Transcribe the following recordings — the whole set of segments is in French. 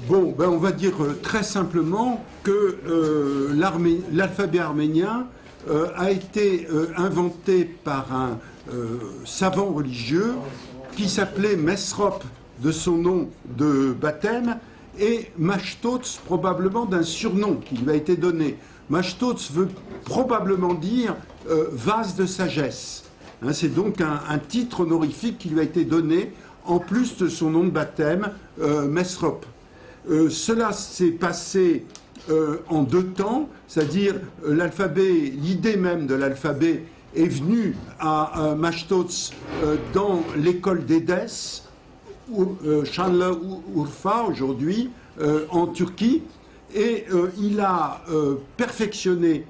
Bon, ben on va dire très simplement que l'alphabet arménien a été inventé par un savant religieux qui s'appelait Mesrop de son nom de baptême et Mashtots probablement d'un surnom qui lui a été donné. Mashtots veut probablement dire vase de sagesse. Hein, c'est donc un titre honorifique qui lui a été donné en plus de son nom de baptême, Mesrop. Cela s'est passé en deux temps, c'est-à-dire l'alphabet, l'idée même de l'alphabet est venue à Mashtots dans l'école d'Édesse, Şanlıurfa aujourd'hui, en Turquie, et il a perfectionné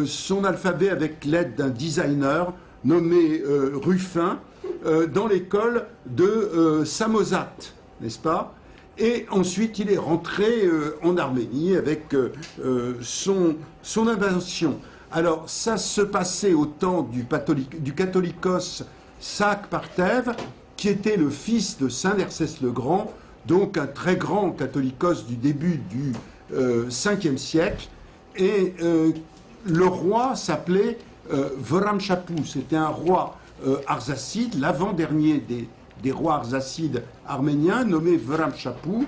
son alphabet avec l'aide d'un designer nommé Ruffin dans l'école de Samosate, n'est-ce pas? Et ensuite, il est rentré en Arménie avec son invention. Alors, ça se passait au temps du catholicos Saak Parthève, qui était le fils de Saint Nersès le Grand, donc un très grand catholicos du début du 5e siècle. Et le roi s'appelait Voramchapou. C'était un roi arsacide, l'avant-dernier des rois arsacides arméniens, nommé Voramchapou.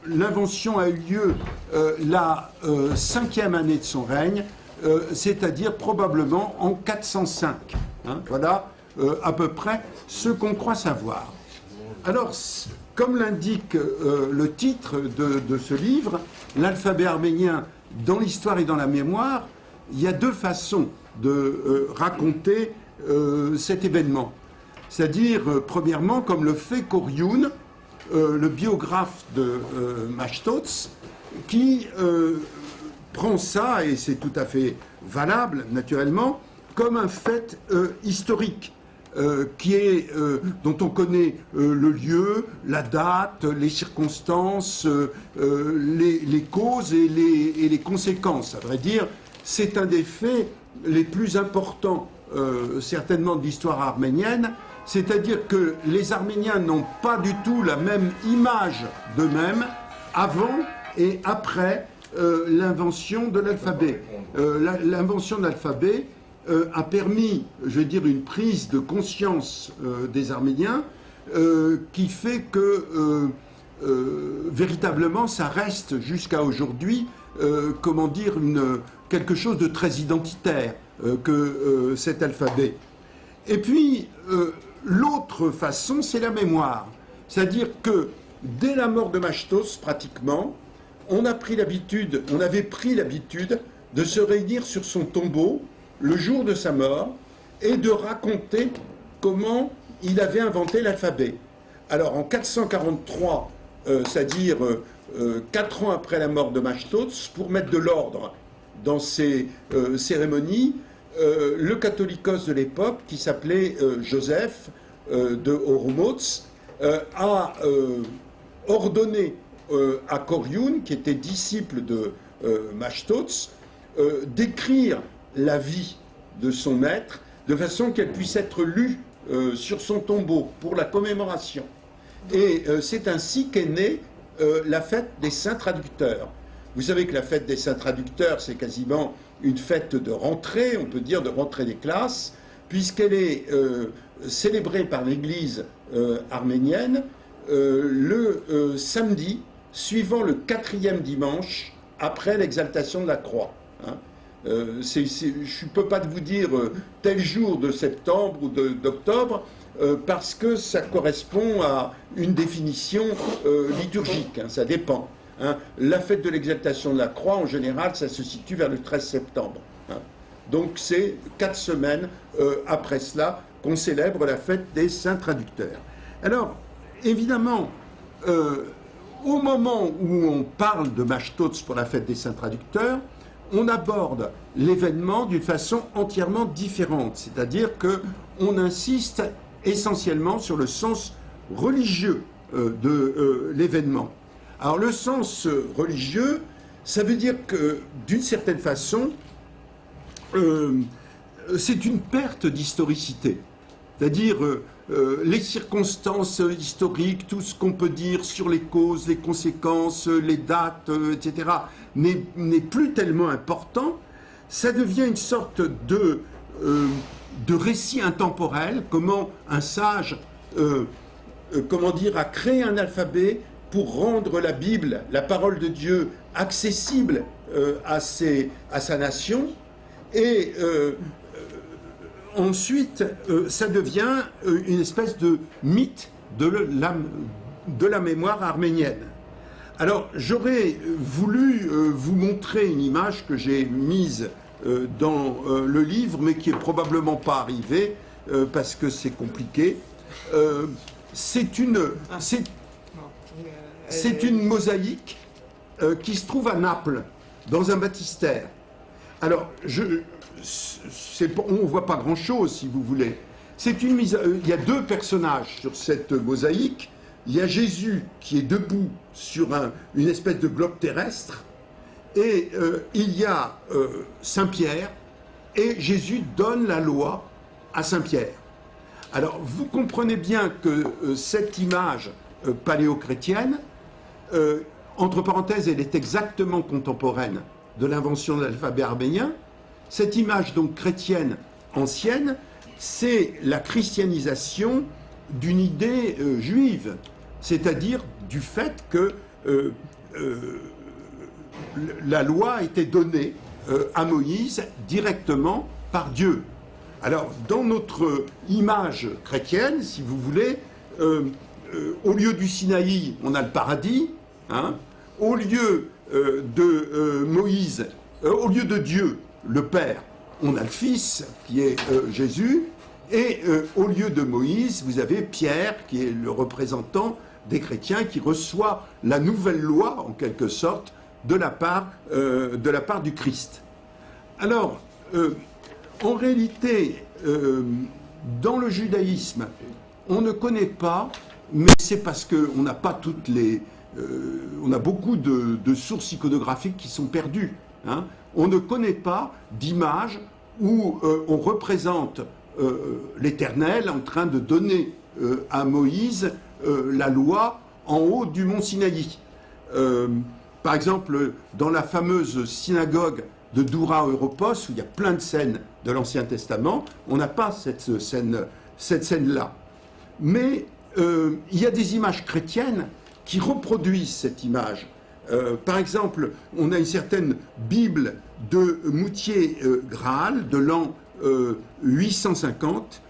L'invention a eu lieu la 5e année de son règne, c'est-à-dire probablement en 405. Hein, voilà à peu près ce qu'on croit savoir. Alors, comme l'indique le titre de ce livre, l'alphabet arménien dans l'histoire et dans la mémoire, il y a deux façons de raconter cet événement. C'est-à-dire, premièrement, comme le fait Koryoun, le biographe de Mashtots, qui prend ça, et c'est tout à fait valable, naturellement, comme un fait historique, dont on connaît le lieu, la date, les circonstances, les causes et les conséquences. À vrai dire, c'est un des faits les plus importants, certainement, de l'histoire arménienne, c'est-à-dire que les Arméniens n'ont pas du tout la même image d'eux-mêmes avant et après l'invention de l'alphabet. L'invention de l'alphabet a permis, je veux dire, une prise de conscience des Arméniens qui fait que véritablement ça reste jusqu'à aujourd'hui, comment dire, quelque chose de très identitaire que cet alphabet. Et puis l'autre façon, c'est la mémoire, c'est-à-dire que dès la mort de Mashtos, pratiquement, on avait pris l'habitude de se réunir sur son tombeau le jour de sa mort et de raconter comment il avait inventé l'alphabet. Alors en 443, c'est-à-dire 4 ans après la mort de Mashtots, pour mettre de l'ordre dans ces cérémonies, le catholicos de l'époque, qui s'appelait Joseph de Oromots, a ordonné à Koryoun, qui était disciple de Mashtots, d'écrire la vie de son maître de façon qu'elle puisse être lue sur son tombeau pour la commémoration. Et c'est ainsi qu'est née la fête des saints traducteurs. Vous savez que la fête des saints traducteurs, c'est quasiment une fête de rentrée, on peut dire de rentrée des classes, puisqu'elle est célébrée par l'Église arménienne le samedi suivant le 4e dimanche après l'exaltation de la croix. Hein. Je ne peux pas vous dire tel jour de septembre ou d'octobre, parce que ça correspond à une définition liturgique, hein, ça dépend. Hein. La fête de l'exaltation de la croix, en général, ça se situe vers le 13 septembre. Hein. Donc c'est 4 semaines après cela qu'on célèbre la fête des saints traducteurs. Alors, évidemment, au moment où on parle de Mashtots pour la fête des saints traducteurs, on aborde l'événement d'une façon entièrement différente, c'est-à-dire qu'on insiste essentiellement sur le sens religieux de l'événement. Alors le sens religieux, ça veut dire que d'une certaine façon, c'est une perte d'historicité. c'est-à-dire les circonstances historiques, tout ce qu'on peut dire sur les causes, les conséquences, les dates, etc., n'est plus tellement important. Ça devient une sorte de récit intemporel, comment un sage a créé un alphabet pour rendre la Bible, la parole de Dieu, accessible à sa nation. Et ensuite, ça devient une espèce de mythe de la mémoire arménienne. Alors, j'aurais voulu vous montrer une image que j'ai mise dans le livre, mais qui est probablement pas arrivée, parce que c'est compliqué. C'est une mosaïque qui se trouve à Naples, dans un baptistère. Alors, on ne voit pas grand-chose, si vous voulez. Il y a deux personnages sur cette mosaïque. Il y a Jésus qui est debout sur une espèce de globe terrestre, et il y a Saint-Pierre, et Jésus donne la loi à Saint-Pierre. Alors, vous comprenez bien que cette image paléo-chrétienne, entre parenthèses, elle est exactement contemporaine de l'invention de l'alphabet arménien. Cette image donc chrétienne ancienne, c'est la christianisation d'une idée juive, c'est-à-dire du fait que la loi a été donnée à Moïse directement par Dieu. Alors, dans notre image chrétienne, si vous voulez, au lieu du Sinaï, on a le paradis, hein, au lieu de Moïse, au lieu de Dieu, le Père, on a le Fils, qui est Jésus, et au lieu de Moïse, vous avez Pierre, qui est le représentant des chrétiens, qui reçoit la nouvelle loi, en quelque sorte, de la part du Christ. Alors, en réalité, dans le judaïsme, on ne connaît pas, mais c'est parce qu'on n'a pas toutes les... on a beaucoup de sources iconographiques qui sont perdues. Hein. On ne connaît pas d'image où on représente l'Éternel en train de donner à Moïse la loi en haut du mont Sinaï. Par exemple, dans la fameuse synagogue de Doura Europos, où il y a plein de scènes de l'Ancien Testament, on n'a pas cette scène-là. Mais il y a des images chrétiennes qui reproduisent cette image. Par exemple, on a une certaine Bible de Moutier-Graal de l'an 850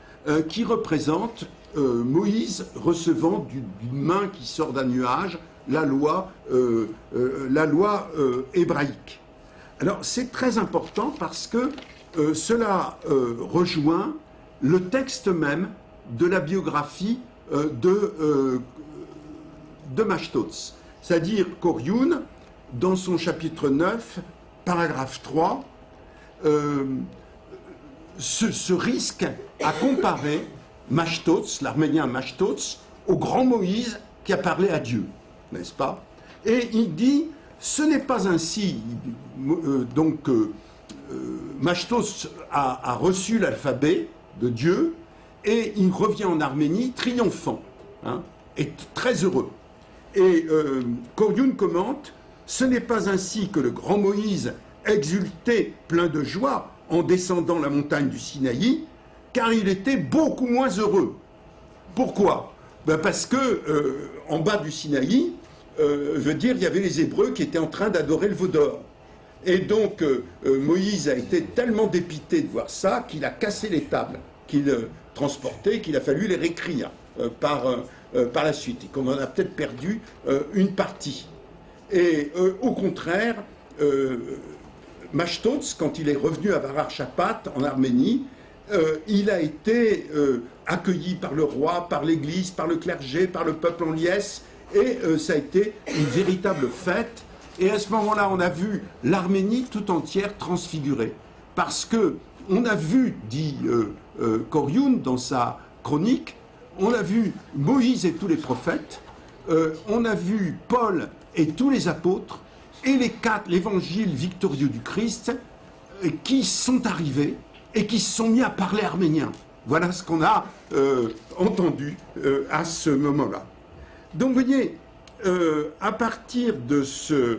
qui représente Moïse recevant d'une main qui sort d'un nuage la loi hébraïque. Alors c'est très important parce que cela rejoint le texte même de la biographie de Mashtots. C'est-à-dire qu'Orioun, dans son chapitre 9, paragraphe 3, se risque à comparer Mashtots, l'arménien Mashtots, au grand Moïse qui a parlé à Dieu, n'est-ce pas? Et il dit, ce n'est pas ainsi. Mashtots a reçu l'alphabet de Dieu et il revient en Arménie triomphant, hein, et très heureux. Et Koryoun commente, ce n'est pas ainsi que le grand Moïse exultait plein de joie en descendant la montagne du Sinaï, car il était beaucoup moins heureux. Pourquoi? Ben parce que en bas du Sinaï, veut dire, il y avait les Hébreux qui étaient en train d'adorer le veau d'or. Et donc Moïse a été tellement dépité de voir ça qu'il a cassé les tables qu'il transportait, qu'il a fallu les réécrire par la suite, et qu'on en a peut-être perdu une partie. Et au contraire, Mashtots, quand il est revenu à Varar Chapat, en Arménie, il a été accueilli par le roi, par l'Église, par le clergé, par le peuple en liesse, et ça a été une véritable fête. Et à ce moment-là, on a vu l'Arménie tout entière transfigurée. Parce que on a vu, dit Koryoun dans sa chronique, on a vu Moïse et tous les prophètes, on a vu Paul et tous les apôtres, et les 4 évangiles victorieux du Christ qui sont arrivés et qui se sont mis à parler arménien. Voilà ce qu'on a entendu à ce moment-là. Donc vous voyez, à partir de ce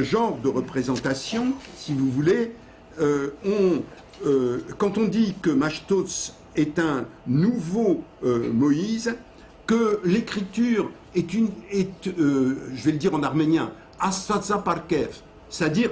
genre de représentation, si vous voulez, quand on dit que Mashtots est un nouveau Moïse, que l'écriture est, je vais le dire en arménien, Asfatsa Parkev, c'est-à-dire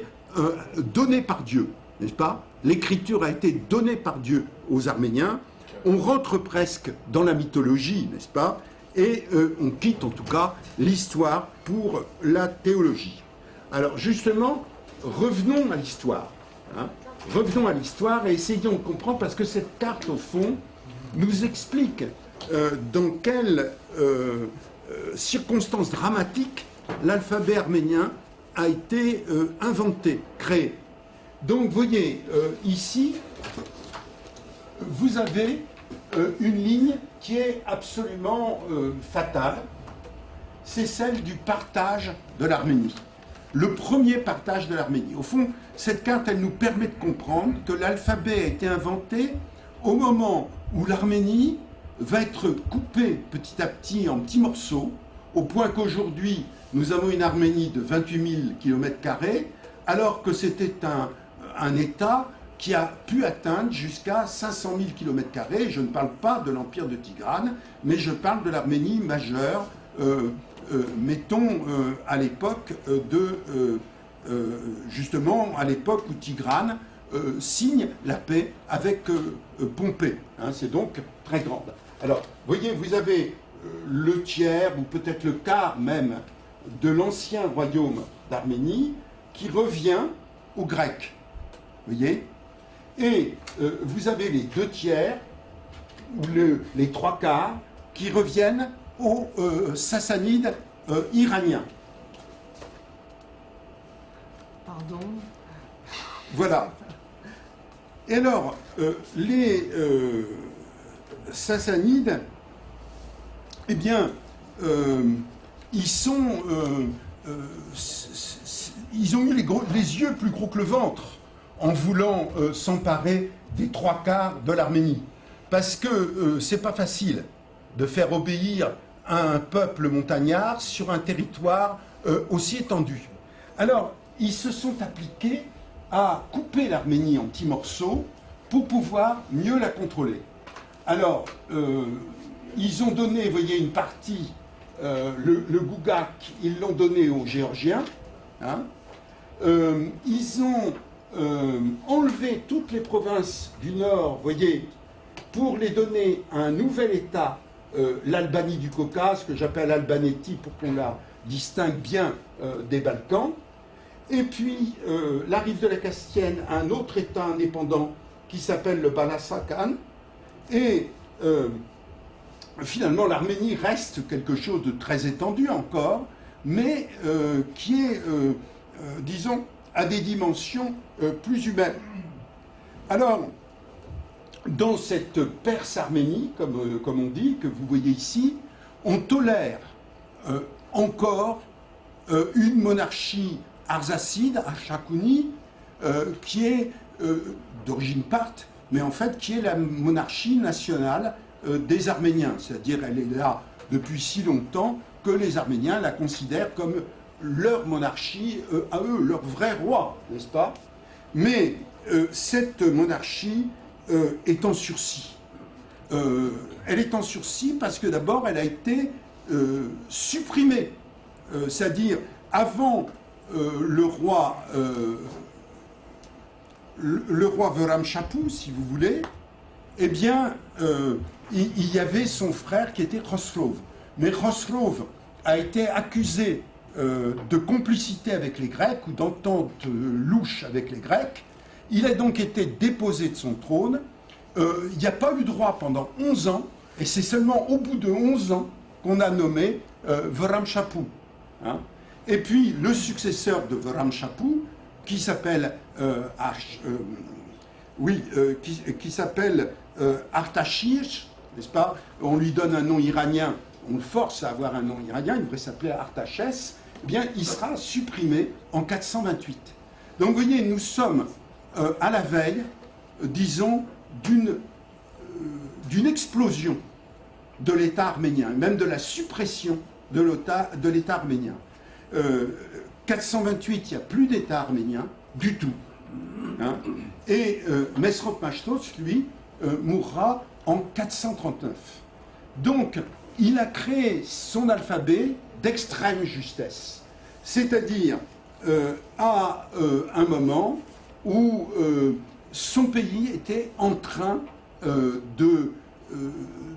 donnée par Dieu, n'est-ce pas? L'écriture a été donnée par Dieu aux Arméniens. On rentre presque dans la mythologie, n'est-ce pas? Et on quitte en tout cas l'histoire pour la théologie. Alors justement, revenons à l'histoire. Hein. Revenons à l'histoire et essayons de comprendre, parce que cette carte, au fond, nous explique dans quelles circonstances dramatiques l'alphabet arménien a été inventé, créé. Donc, vous voyez, ici, vous avez une ligne qui est absolument fatale. C'est celle du partage de l'Arménie. Le premier partage de l'Arménie. Au fond, cette carte, elle nous permet de comprendre que l'alphabet a été inventé au moment où l'Arménie va être coupée petit à petit en petits morceaux, au point qu'aujourd'hui, nous avons une Arménie de 28 000 km², alors que c'était un État qui a pu atteindre jusqu'à 500 000 km². Je ne parle pas de l'empire de Tigrane, mais je parle de l'Arménie majeure, mettons à l'époque justement à l'époque où Tigrane signe la paix avec Pompée. Hein, c'est donc très grande. Alors, vous voyez, vous avez le tiers, ou peut-être le quart même, de l'ancien royaume d'Arménie qui revient aux Grecs. Vous voyez? Et vous avez les 2 tiers, ou les 3 quarts, qui reviennent aux Sassanides iraniens. Pardon. Voilà. Et alors, les Sassanides, eh bien, ils ont eu les yeux plus gros que le ventre en voulant s'emparer des 3 quarts de l'Arménie. Parce que c'est pas facile de faire obéir à un peuple montagnard sur un territoire aussi étendu. Alors, ils se sont appliqués à couper l'Arménie en petits morceaux pour pouvoir mieux la contrôler. Alors, ils ont donné, vous voyez, une partie, le Gougak, ils l'ont donné aux Géorgiens. Hein. Ils ont enlevé toutes les provinces du nord, vous voyez, pour les donner à un nouvel État, l'Albanie du Caucase, que j'appelle Albanétie pour qu'on la distingue bien des Balkans. Et puis, la rive de la Castienne, un autre État indépendant qui s'appelle le Balasakan. Et finalement, l'Arménie reste quelque chose de très étendu encore, mais qui est, disons, à des dimensions plus humaines. Alors, dans cette Perse-Arménie, comme on dit, que vous voyez ici, on tolère encore une monarchie arsacide, Archakouni, qui est d'origine parthe, mais en fait qui est la monarchie nationale des Arméniens. C'est-à-dire elle est là depuis si longtemps que les Arméniens la considèrent comme leur monarchie à eux, leur vrai roi, n'est-ce pas? Mais cette monarchie est en sursis. Elle est en sursis parce que d'abord elle a été supprimée. C'est-à-dire avant le roi Veramchapou, si vous voulez, eh bien, il y avait son frère qui était Khosrov. Mais Khosrov a été accusé de complicité avec les Grecs ou d'entente louche avec les Grecs. Il a donc été déposé de son trône. Il n'y a pas eu droit pendant 11 ans, et c'est seulement au bout de 11 ans qu'on a nommé Veramchapou. Hein. Et puis le successeur de Veramchapou, qui s'appelle qui s'appelle Artashir, n'est-ce pas? On lui donne un nom iranien, on le force à avoir un nom iranien, il devrait s'appeler Artaxerxès. Eh bien, il sera supprimé en 428. Donc, vous voyez, nous sommes à la veille, disons, d'une d'une explosion de l'État arménien, même de la suppression de l'État arménien. 428, il n'y a plus d'État arménien du tout. Hein. Et Mesrop Machtots, lui, mourra en 439. Donc, il a créé son alphabet d'extrême justesse. C'est-à-dire à un moment où son pays était en train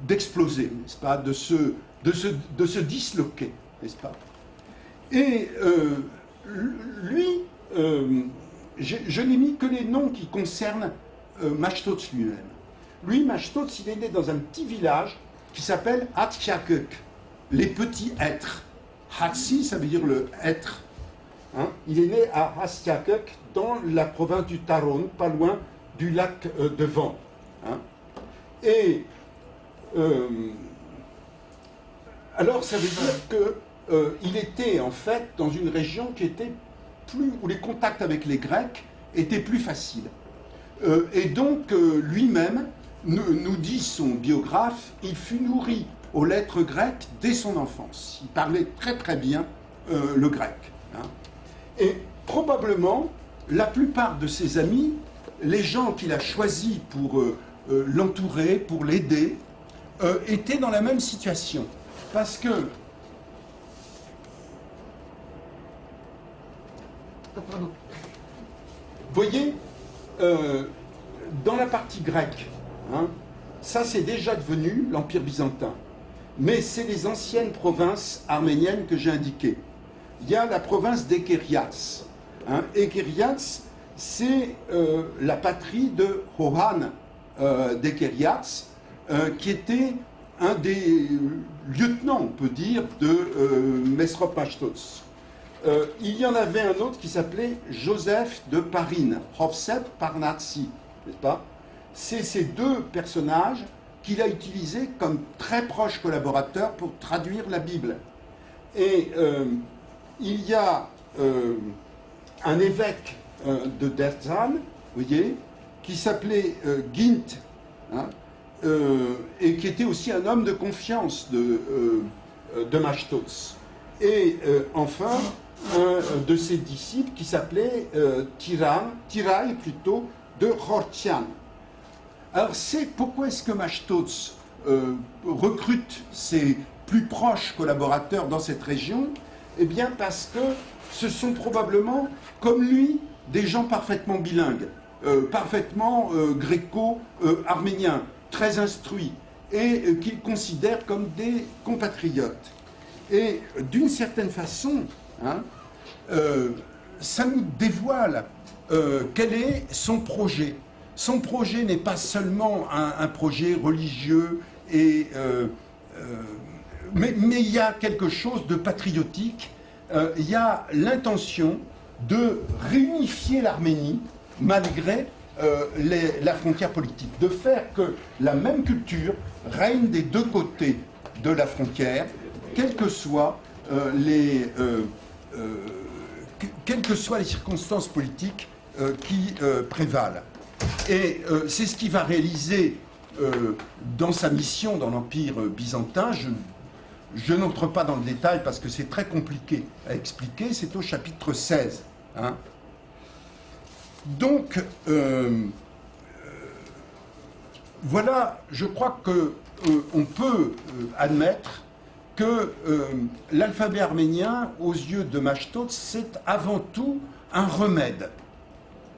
d'exploser, n'est-ce pas, de se disloquer, n'est-ce pas. Et lui, je n'ai mis que les noms qui concernent Machtots lui-même. Lui, Machtots, il est né dans un petit village qui s'appelle Hattiakuk, les petits êtres. Hatsi, ça veut dire le être. Hein? Il est né à Hattiakuk, dans la province du Taron, pas loin du lac de Van. Hein? Et alors, ça veut dire qu'il était en fait dans une région qui était où les contacts avec les Grecs étaient plus faciles. Et donc, lui-même, nous dit son biographe, il fut nourri aux lettres grecques dès son enfance. Il parlait très très bien le grec. Hein. Et probablement, la plupart de ses amis, les gens qu'il a choisis pour l'entourer, pour l'aider, étaient dans la même situation. Parce que vous voyez, dans la partie grecque, hein, ça c'est déjà devenu l'Empire byzantin. Mais c'est les anciennes provinces arméniennes que j'ai indiquées. Il y a la province d'Ekeriats. Hein. Ekeriats, c'est la patrie de Hohan d'Ekeriats, qui était un des lieutenants, on peut dire, de Mesrop Machtots. Il y en avait un autre qui s'appelait Joseph de Parine, Hovsep Parnatsi, n'est-ce pas? C'est ces deux personnages qu'il a utilisés comme très proches collaborateurs pour traduire la Bible. Et il y a un évêque de Derzan, vous voyez, qui s'appelait Gint, hein, et qui était aussi un homme de confiance de Machtots. Et enfin, un de ses disciples qui s'appelait Tirai plutôt, de Khortian. Alors, pourquoi est-ce que Machtots recrute ses plus proches collaborateurs dans cette région? Eh bien, parce que ce sont probablement, comme lui, des gens parfaitement bilingues, parfaitement gréco-arméniens, très instruits, et qu'il considère comme des compatriotes. Et d'une certaine façon, hein, ça nous dévoile quel est son projet. Son projet n'est pas seulement un projet religieux, mais il y a quelque chose de patriotique. Il y a l'intention de réunifier l'Arménie malgré la frontière politique, de faire que la même culture règne des deux côtés de la frontière, quelles que soient les circonstances politiques qui prévalent. Et c'est ce qu'il va réaliser dans sa mission dans l'Empire byzantin. Je n'entre pas dans le détail parce que c'est très compliqué à expliquer, c'est au chapitre 16. Hein. Donc, voilà, je crois qu'on peut admettre que l'alphabet arménien, aux yeux de Machtots, c'est avant tout un remède.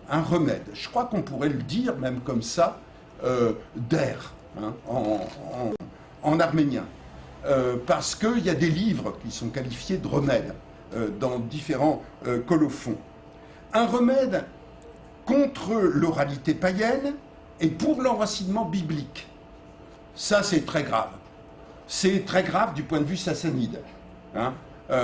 Un remède. Je crois qu'on pourrait le dire, même comme ça, d'air, hein, en arménien. Parce qu'il y a des livres qui sont qualifiés de remèdes dans différents colophons. Un remède contre l'oralité païenne et pour l'enracinement biblique. Ça, c'est très grave. C'est très grave du point de vue sassanide. Hein. Vous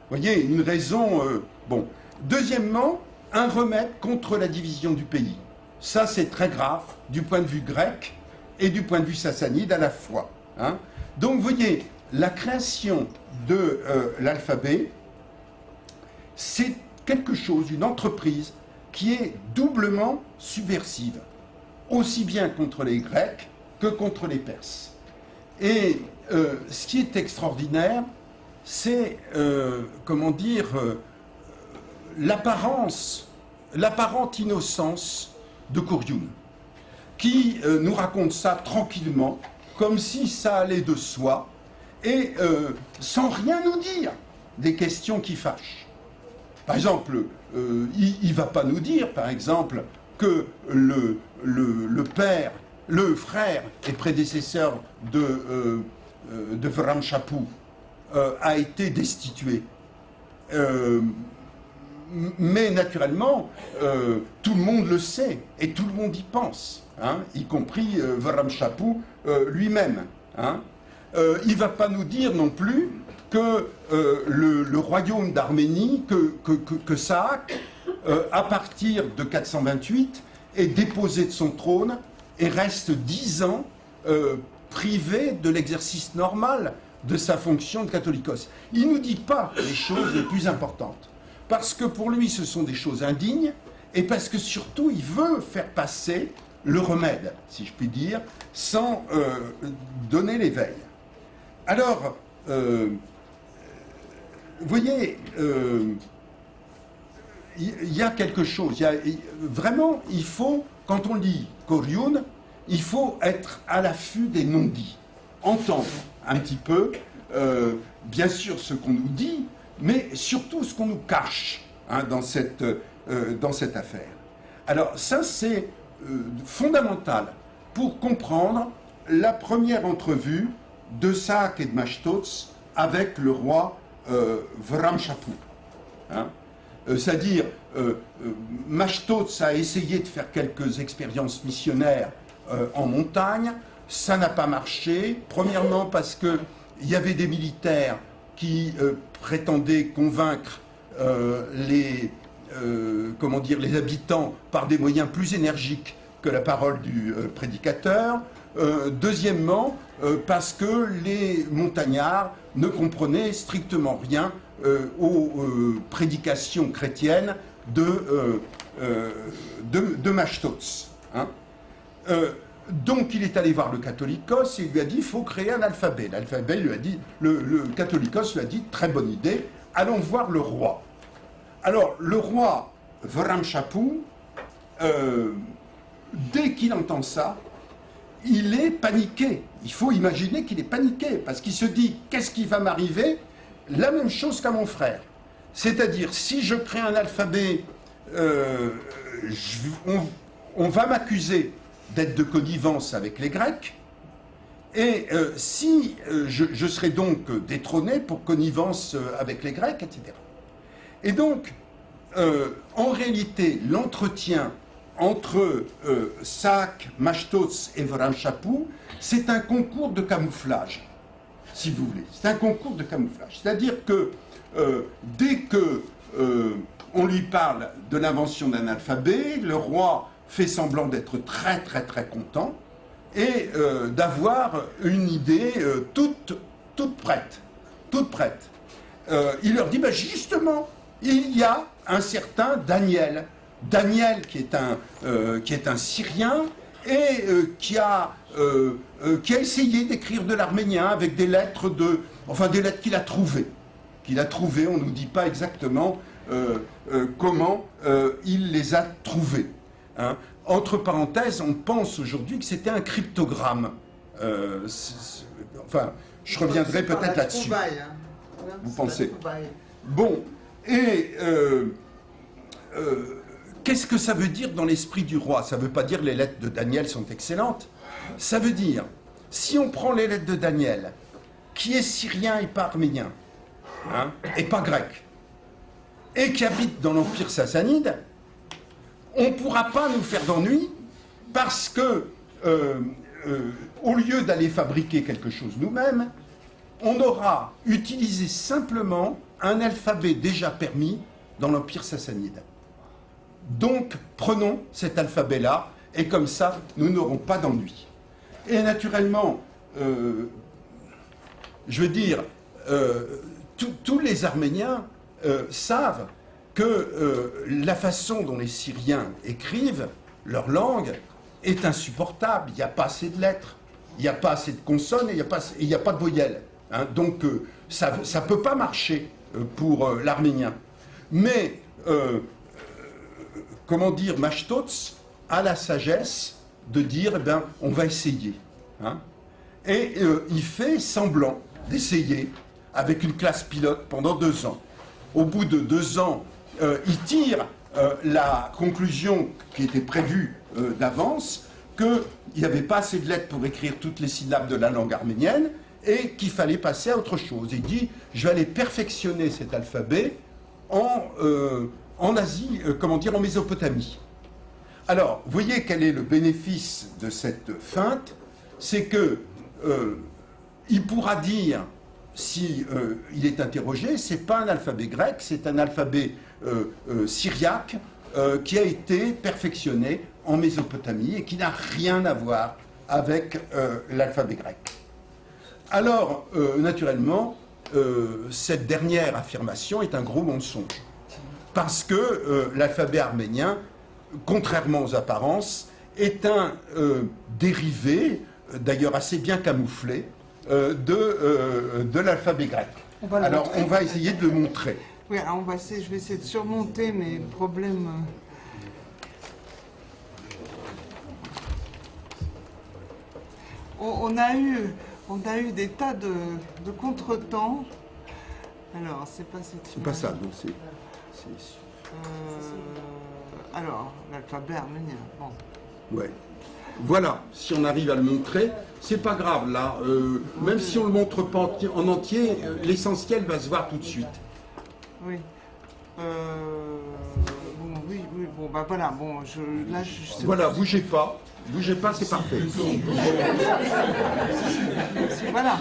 voyez, une raison... bon. Deuxièmement, un remède contre la division du pays. Ça, c'est très grave du point de vue grec et du point de vue sassanide à la fois. Hein. Donc, vous voyez, la création de l'alphabet, c'est quelque chose, une entreprise qui est doublement subversive. aussi bien contre les Grecs que contre les Perses. Et ce qui est extraordinaire, c'est, comment dire, l'apparente innocence de Kourioun, qui nous raconte ça tranquillement, comme si ça allait de soi, et sans rien nous dire des questions qui fâchent. Par exemple, il ne va pas nous dire, par exemple, que le frère et prédécesseur de Vrramchapou a été destitué. Mais naturellement, tout le monde le sait et tout le monde y pense, hein, y compris Vrramchapou lui-même. Hein. Il ne va pas nous dire non plus que le royaume d'Arménie, que Saak, à partir de 428, est déposé de son trône et reste 10 ans privé de l'exercice normal de sa fonction de catholicos. Il ne nous dit pas les choses les plus importantes, parce que pour lui ce sont des choses indignes, et parce que surtout il veut faire passer le remède, si je puis dire, sans donner l'éveil. Alors, vous voyez, il y a quelque chose, vraiment, il faut, quand on lit Kourioun, il faut être à l'affût des non-dits, entendre un petit peu, bien sûr, ce qu'on nous dit, mais surtout ce qu'on nous cache, hein, dans cette affaire. Alors ça, c'est fondamental pour comprendre la première entrevue de Saak et de Mashtots avec le roi Vrramchapou. Hein. C'est-à-dire, Mashtots a essayé de faire quelques expériences missionnaires en montagne, ça n'a pas marché, premièrement parce qu'il y avait des militaires qui prétendaient convaincre les habitants par des moyens plus énergiques que la parole du prédicateur. Deuxièmement, parce que les montagnards ne comprenaient strictement rien aux prédications chrétiennes de Mashtots. Hein. Donc il est allé voir le catholicos et il lui a dit il faut créer un alphabet. L'alphabet lui a dit, le catholicos lui a dit très bonne idée, allons voir le roi. Alors le roi Vrramchapou, dès qu'il entend ça, il est paniqué. Il faut imaginer qu'il est paniqué parce qu'il se dit qu'est-ce qui va m'arriver? La même chose qu'à mon frère. C'est-à-dire si je crée un alphabet, on va m'accuser d'être de connivence avec les Grecs, et si je serai donc détrôné pour connivence avec les Grecs, etc. Et donc, en réalité, l'entretien entre Saak, Mashtots et Vrramchapou, c'est un concours de camouflage, si vous voulez. C'est un concours de camouflage. C'est-à-dire que dès que on lui parle de l'invention d'un alphabet, le roi fait semblant d'être très très très content et d'avoir une idée toute prête. Toute prête. Il leur dit, bah, justement, il y a un certain Daniel. Daniel qui est un Syrien et qui a essayé d'écrire de l'arménien avec des lettres des lettres qu'il a trouvées. On ne nous dit pas exactement comment il les a trouvées. Hein. Entre parenthèses, on pense aujourd'hui que c'était un cryptogramme. Je reviendrai peut-être là-dessus. Hein. Vous pensez? Bon, et qu'est-ce que ça veut dire dans l'esprit du roi? Ça ne veut pas dire les lettres de Daniel sont excellentes. Ça veut dire, si on prend les lettres de Daniel, qui est syrien et pas arménien, hein, et pas grec, et qui habite dans l'Empire sassanide, on ne pourra pas nous faire d'ennui parce que, au lieu d'aller fabriquer quelque chose nous-mêmes, on aura utilisé simplement un alphabet déjà permis dans l'Empire sassanide. Donc, prenons cet alphabet-là, et comme ça, nous n'aurons pas d'ennui. Et naturellement, je veux dire, tous les Arméniens savent que la façon dont les Syriens écrivent leur langue est insupportable. Il n'y a pas assez de lettres, il n'y a pas assez de consonnes et il n'y a pas de voyelles. Hein. Donc ça ne peut pas marcher pour l'arménien. Mais, comment dire, Mashtots a la sagesse de dire, eh ben, on va essayer. Hein. Et il fait semblant d'essayer avec une classe pilote pendant 2 ans. Au bout de 2 ans, il tire la conclusion qui était prévue d'avance, qu'il n'y avait pas assez de lettres pour écrire toutes les syllabes de la langue arménienne et qu'il fallait passer à autre chose. Il dit, je vais aller perfectionner cet alphabet en Asie, comment dire, en Mésopotamie. Alors, vous voyez quel est le bénéfice de cette feinte, c'est que il pourra dire, si il est interrogé, c'est pas un alphabet grec, c'est un alphabet syriaque qui a été perfectionné en Mésopotamie et qui n'a rien à voir avec l'alphabet grec. Alors, naturellement, cette dernière affirmation est un gros mensonge, parce que l'alphabet arménien, contrairement aux apparences, est un dérivé, d'ailleurs assez bien camouflé, de l'alphabet grec. Alors, on va essayer de le montrer. Oui, alors je vais essayer de surmonter mes problèmes. On a eu des tas de contretemps. Alors, c'est pas cette image. C'est pas ça, non, c'est... Alors, l'alphabet arménien, bon. Ouais. Voilà, si on arrive à le montrer, c'est pas grave, là. Même si on le montre pas en entier, l'essentiel va se voir tout de suite. Oui. Bon, bah voilà, bon, là, je sais voilà, pas. Bougez pas, c'est parfait. Voilà.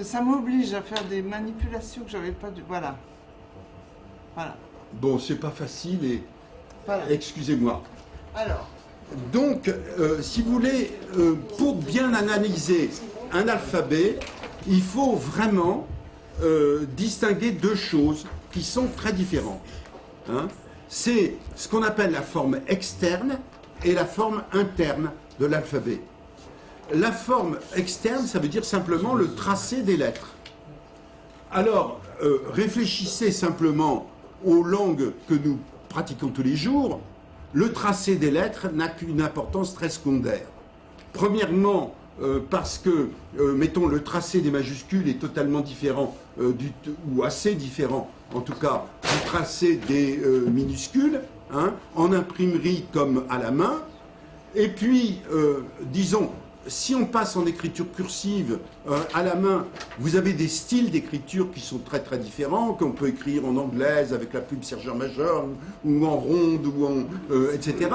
Ça m'oblige à faire des manipulations que j'avais pas dû. Voilà. Bon, c'est pas facile et... Voilà. Excusez-moi. Alors. Donc, si vous voulez, pour bien analyser un alphabet, il faut vraiment distinguer 2 choses qui sont très différentes. Hein. C'est ce qu'on appelle la forme externe et la forme interne de l'alphabet. La forme externe, ça veut dire simplement le tracé des lettres. Alors, réfléchissez simplement aux langues que nous pratiquons tous les jours. Le tracé des lettres n'a qu'une importance très secondaire. Premièrement, parce que, mettons, le tracé des majuscules est totalement différent, ou assez différent, en tout cas, du tracé des minuscules, hein, en imprimerie comme à la main. Et puis, disons, si on passe en écriture cursive à la main, vous avez des styles d'écriture qui sont très très différents, qu'on peut écrire en anglaise avec la plume sergeur majeur, ou en ronde, ou en, etc.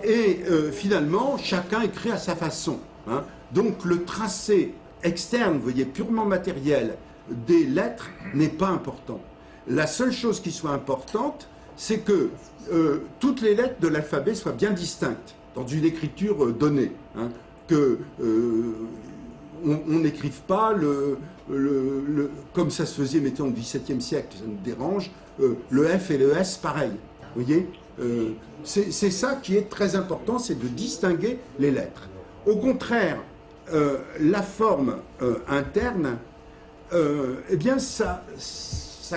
Et finalement, chacun écrit à sa façon. Hein. Donc le tracé externe, vous voyez, purement matériel des lettres n'est pas important. La seule chose qui soit importante, c'est que toutes les lettres de l'alphabet soient bien distinctes dans une écriture donnée. Hein. Que on n'écrive pas comme ça se faisait, mettons, au XVIIe siècle, ça nous dérange, le F et le S pareil. Vous voyez, c'est ça qui est très important, c'est de distinguer les lettres. Au contraire, la forme interne, eh bien, ça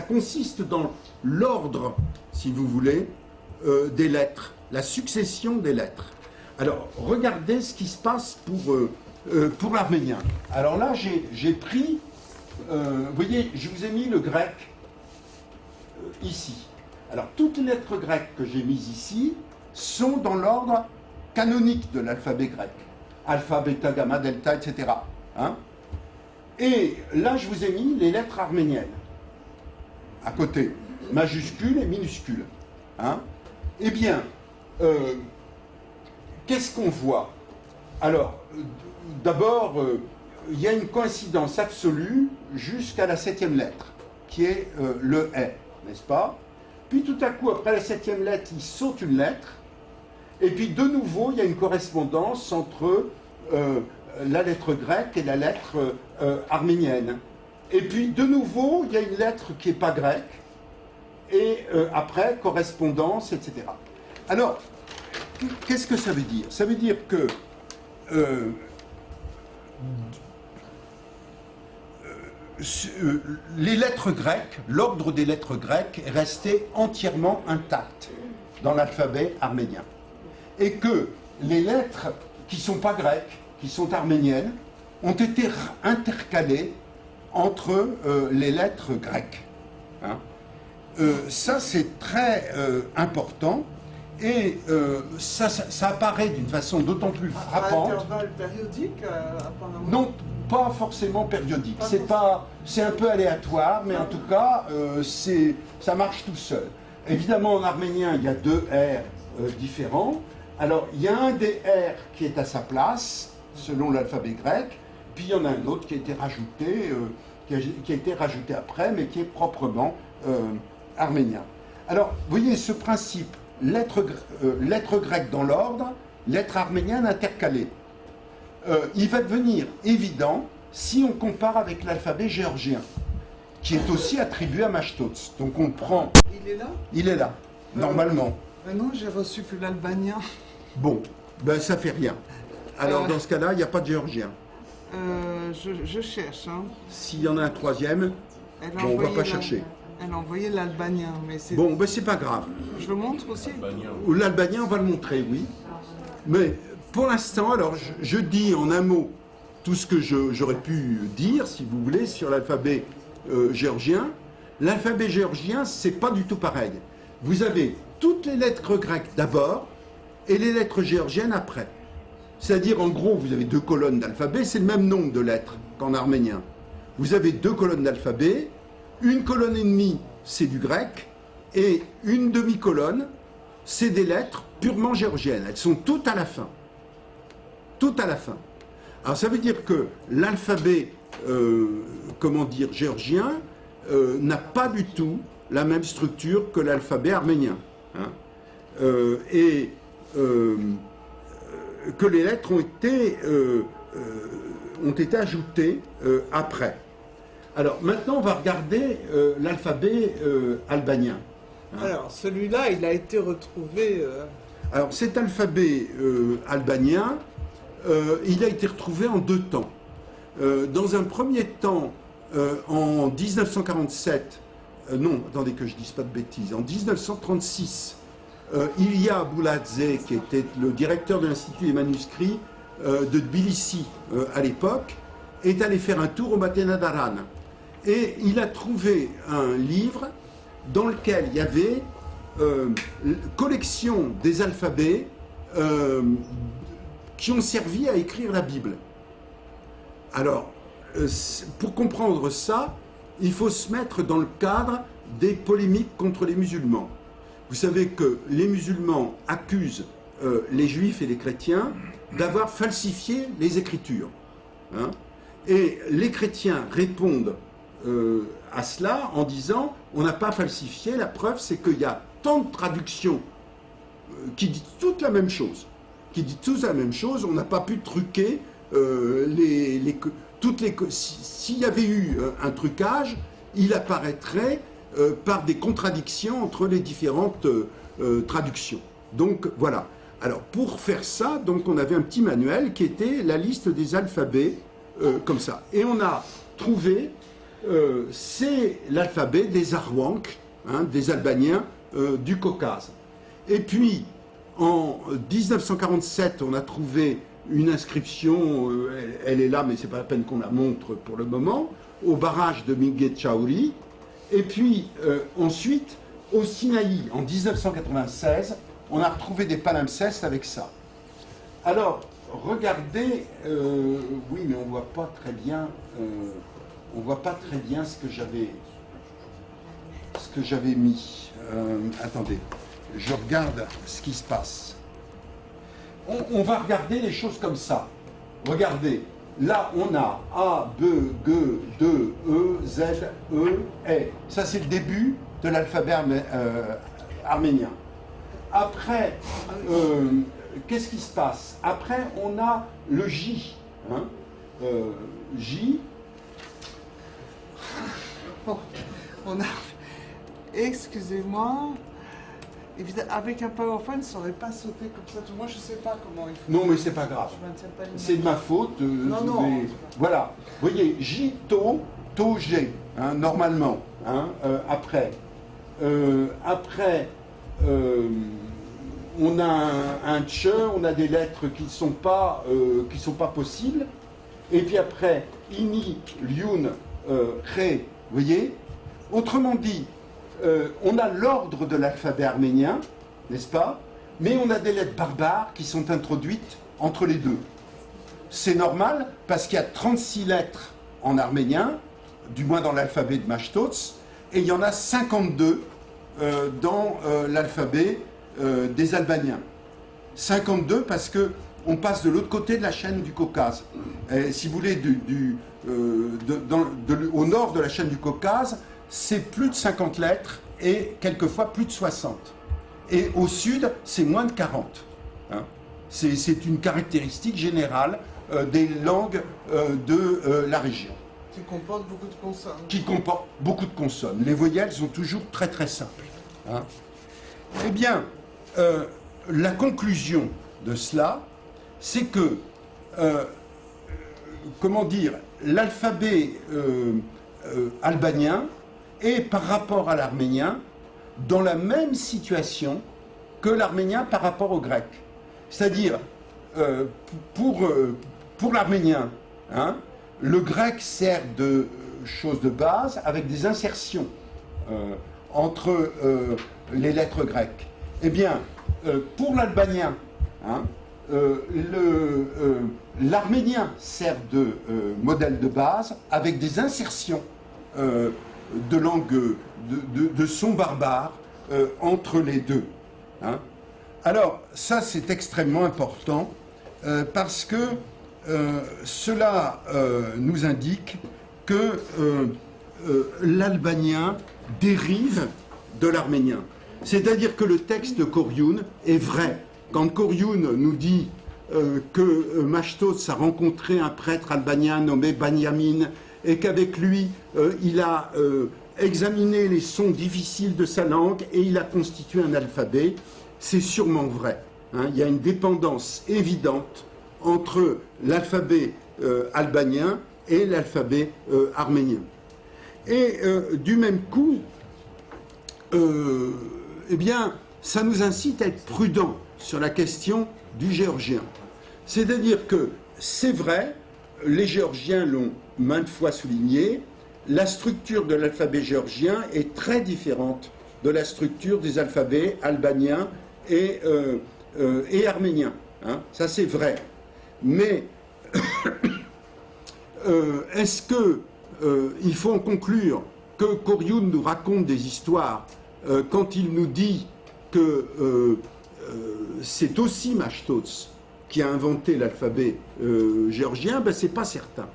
consiste dans l'ordre, si vous voulez, des lettres, la succession des lettres. Alors, regardez ce qui se passe pour l'arménien. Alors là, j'ai pris, vous voyez, je vous ai mis le grec ici. Alors, toutes les lettres grecques que j'ai mises ici sont dans l'ordre canonique de l'alphabet grec. Alpha, bêta, gamma, delta, etc. Hein. Et là, je vous ai mis les lettres arméniennes, à côté, majuscules et minuscules. Hein. Eh bien, qu'est-ce qu'on voit? Alors, d'abord, il y a une coïncidence absolue jusqu'à la 7e lettre, qui est le « est », n'est-ce pas? Puis tout à coup, après la 7e lettre, il saute une lettre, et puis de nouveau, il y a une correspondance entre la lettre grecque et la lettre arménienne. Et puis de nouveau, il y a une lettre qui n'est pas grecque, et après, correspondance, etc. Alors, qu'est-ce que ça veut dire? Ça veut dire que les lettres grecques, l'ordre des lettres grecques est resté entièrement intact dans l'alphabet arménien. Et que les lettres qui ne sont pas grecques, qui sont arméniennes, ont été intercalées entre les lettres grecques. Hein. Ça, c'est très important. Et ça apparaît d'une façon d'autant plus frappante. À intervalles périodiques, apparemment. Non, pas forcément périodique. C'est un peu aléatoire, mais en tout cas, ça marche tout seul. Évidemment, en arménien, il y a deux R différents. Alors, il y a un des R qui est à sa place, selon l'alphabet grec, puis il y en a un autre qui a été rajouté, après, mais qui est proprement arménien. Alors, vous voyez ce principe, lettres grecques dans l'ordre, lettres arméniennes intercalées. Il va devenir évident si on compare avec l'alphabet géorgien, qui est aussi attribué à Mashtots. Donc on prend... Il est là? Il est là, normalement. Non, j'ai reçu que l'albanien. Bon, ben ça fait rien. Alors dans ce cas-là, il n'y a pas de géorgien. Je cherche. Hein. S'il y en a un troisième, bon, on ne va pas chercher. Elle a envoyé l'albanien, mais c'est... Bon, ben c'est pas grave. Je le montre aussi? L'albanien, on va le montrer, oui. Mais pour l'instant, alors je dis en un mot tout ce que j'aurais pu dire, si vous voulez, sur l'alphabet géorgien. L'alphabet géorgien, c'est pas du tout pareil. Vous avez toutes les lettres grecques d'abord et les lettres géorgiennes après. C'est-à-dire, en gros, vous avez deux colonnes d'alphabet, c'est le même nombre de lettres qu'en arménien. Vous avez deux colonnes d'alphabet, une colonne et demie, c'est du grec, et une demi-colonne, c'est des lettres purement géorgiennes. Elles sont toutes à la fin. Toutes à la fin. Alors, ça veut dire que l'alphabet, géorgien, n'a pas du tout la même structure que l'alphabet arménien. Hein. Que les lettres ont été ajoutées après. Alors maintenant, on va regarder l'alphabet albanien. Hein. Alors celui-là, il a été retrouvé... Alors cet alphabet albanien, il a été retrouvé en deux temps. Dans un premier temps, en 1947, non, attendez que je ne dise pas de bêtises, en 1936, Ilya Abouladze, qui était le directeur de l'Institut des manuscrits de Tbilissi à l'époque, est allé faire un tour au Matenadaran. Et il a trouvé un livre dans lequel il y avait collection des alphabets qui ont servi à écrire la Bible. Alors, pour comprendre ça, il faut se mettre dans le cadre des polémiques contre les musulmans. Vous savez que les musulmans accusent les juifs et les chrétiens d'avoir falsifié les Écritures. Hein. Et les chrétiens répondent à cela en disant « on n'a pas falsifié, la preuve c'est qu'il y a tant de traductions qui disent toutes la même chose. On n'a pas pu truquer s'il y avait eu un trucage, il apparaîtrait par des contradictions entre les différentes traductions. Donc voilà. Alors pour faire ça, donc, on avait un petit manuel qui était la liste des alphabets comme ça. Et on a trouvé, c'est l'alphabet des Arwanks, hein, des Albaniens du Caucase. Et puis en 1947, on a trouvé une inscription, elle est là, mais c'est pas la peine qu'on la montre pour le moment, au barrage de Mingetchauri. Et puis ensuite, au Sinaï, en 1996, on a retrouvé des palimpsestes avec ça. Alors, regardez, oui, mais on voit pas très bien ce que j'avais mis. Attendez, je regarde ce qui se passe. On va regarder les choses comme ça. Regardez, là on a A, B, G, D, E, Z, E, E. Ça c'est le début de l'alphabet arménien. Après, qu'est-ce qui se passe? Après on a le J. Hein, J. Bon, on a... Excusez-moi. Évidemment, avec un PowerPoint, ça n'aurait pas sauté comme ça. Moi, je ne sais pas comment il faut. Non, mais c'est pas grave. Je maintiens pas l'image. C'est de ma faute. Non. Mais voilà. Vous voyez, J, To, To, G, hein, normalement. Hein, après. On a un tche, on a des lettres qui ne sont pas possibles. Et puis après, ini, liun, re, vous voyez. Autrement dit, on a l'ordre de l'alphabet arménien, n'est-ce pas? Mais on a des lettres barbares qui sont introduites entre les deux. C'est normal parce qu'il y a 36 lettres en arménien, du moins dans l'alphabet de Mashtots, et il y en a 52 dans l'alphabet des Albaniens. 52 parce que on passe de l'autre côté de la chaîne du Caucase. Et, si vous voulez, au nord de la chaîne du Caucase, c'est plus de 50 lettres et quelquefois plus de 60. Et au sud, c'est moins de 40. Hein. C'est une caractéristique générale des langues de la région. Qui comporte beaucoup de consonnes. Qui comporte beaucoup de consonnes. Les voyelles sont toujours très très simples. Hein. Eh bien, la conclusion de cela, c'est que, comment dire, l'alphabet albanien est par rapport à l'arménien dans la même situation que l'arménien par rapport au grec. C'est-à-dire, pour l'arménien, hein, le grec sert de chose de base avec des insertions entre les lettres grecques. Eh bien, pour l'albanien, hein, l'arménien sert de modèle de base avec des insertions de langue, de sons barbares entre les deux. Hein. Alors, ça c'est extrêmement important parce que cela nous indique que l'albanien dérive de l'arménien. C'est-à-dire que le texte de Koryoun est vrai. Quand Koryoun nous dit que Mashtots a rencontré un prêtre albanien nommé Banyamin et qu'avec lui, il a examiné les sons difficiles de sa langue et il a constitué un alphabet, c'est sûrement vrai. Hein. Il y a une dépendance évidente entre l'alphabet albanien et l'alphabet arménien. Et du même coup, eh bien, ça nous incite à être prudents sur la question du géorgien. C'est-à-dire que, c'est vrai, les géorgiens l'ont maintes fois souligné, la structure de l'alphabet géorgien est très différente de la structure des alphabets albaniens et arméniens. Hein, ça, c'est vrai. Mais est-ce qu'il faut en conclure que Koryoun nous raconte des histoires quand il nous dit que c'est aussi Mashtots qui a inventé l'alphabet géorgien? Ben, c'est pas certain.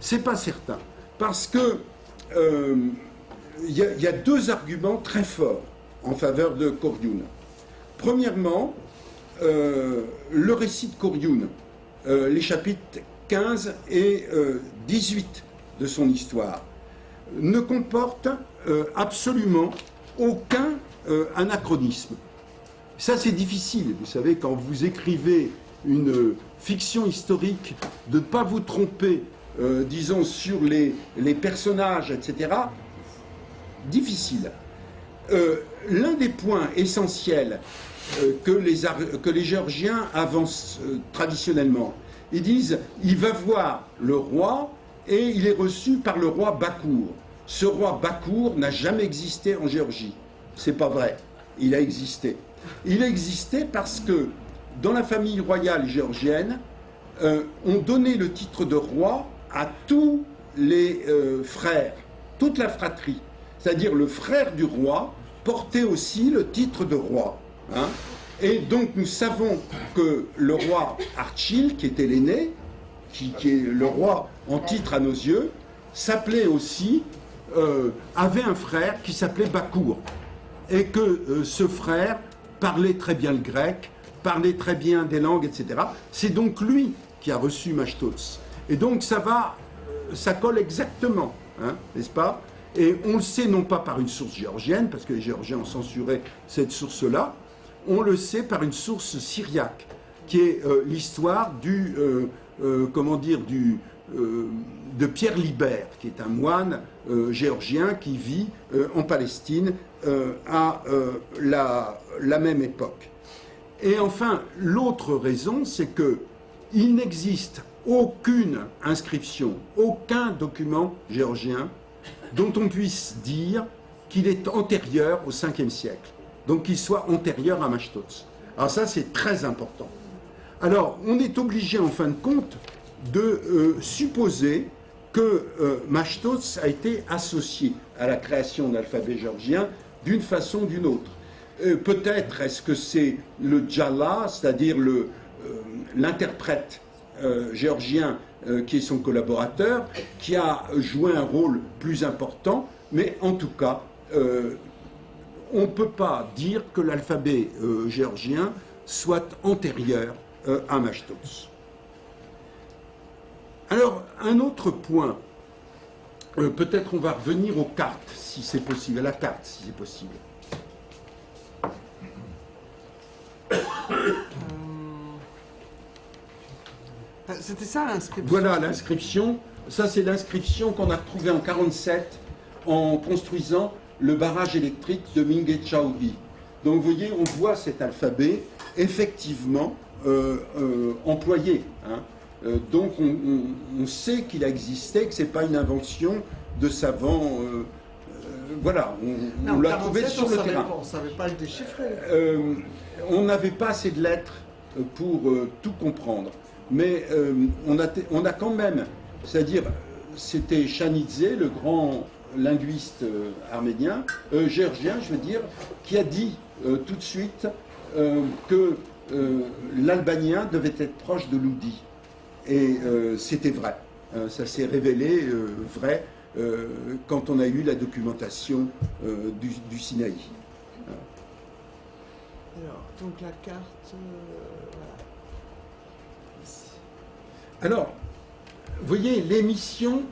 C'est pas certain. Parce que y a deux arguments très forts en faveur de Koryoun. Premièrement, le récit de Koryoun, les chapitres 15 et 18 de son histoire, ne comportent absolument aucun anachronisme. Ça, c'est difficile, vous savez, quand vous écrivez une fiction historique, de ne pas vous tromper, disons, sur les personnages, etc. Difficile. L'un des points essentiels que les Géorgiens avancent traditionnellement, ils disent, il va voir le roi et il est reçu par le roi Bakour. Ce roi Bakour n'a jamais existé en Géorgie. C'est pas vrai. Il a existé. Il a existé parce que dans la famille royale géorgienne, on donnait le titre de roi à tous les frères, toute la fratrie. C'est-à-dire le frère du roi portait aussi le titre de roi. Hein. Et donc nous savons que le roi Archil, qui était l'aîné, qui est le roi en titre à nos yeux, s'appelait aussi, avait un frère qui s'appelait Bakour. Et que ce frère parlait très bien le grec, parlait très bien des langues, etc. C'est donc lui qui a reçu Mashtots. Et donc ça colle exactement, hein, n'est-ce pas? Et on le sait non pas par une source géorgienne, parce que les Géorgiens ont censuré cette source-là, on le sait par une source syriaque, qui est l'histoire de Pierre Libert, qui est un moine géorgien qui vit en Palestine à la même époque. Et enfin, l'autre raison, c'est qu'il n'existe aucune inscription, aucun document géorgien dont on puisse dire qu'il est antérieur au 5e siècle, donc qu'il soit antérieur à Machtots. Alors ça, c'est très important. Alors, on est obligé, en fin de compte, de supposer que Machtots a été associé à la création de l'alphabet géorgien d'une façon ou d'une autre. Peut-être est-ce que c'est le Djalla, c'est-à-dire l'interprète géorgien qui est son collaborateur, qui a joué un rôle plus important, mais en tout cas, on ne peut pas dire que l'alphabet géorgien soit antérieur à Machtots. Alors, un autre point, peut-être on va revenir aux cartes, si c'est possible, à la carte, si c'est possible. C'était ça l'inscription? Voilà l'inscription. Ça, c'est l'inscription qu'on a retrouvée en 1947 en construisant le barrage électrique de Mingechaoui. Donc, vous voyez, on voit cet alphabet effectivement employé. Hein. Donc, on sait qu'il a existé, que ce n'est pas une invention de savants. Voilà, on l'a trouvé sur le terrain. On ne savait pas le déchiffrer. On n'avait pas assez de lettres pour tout comprendre. Mais on a quand même, c'est-à-dire, c'était Chanidze, le grand linguiste arménien, géorgien, je veux dire, qui a dit tout de suite que l'albanien devait être proche de l'oudi. Et c'était vrai. Ça s'est révélé vrai quand on a eu la documentation du Sinaï. Alors, donc la carte... voilà. Alors, vous voyez l'émission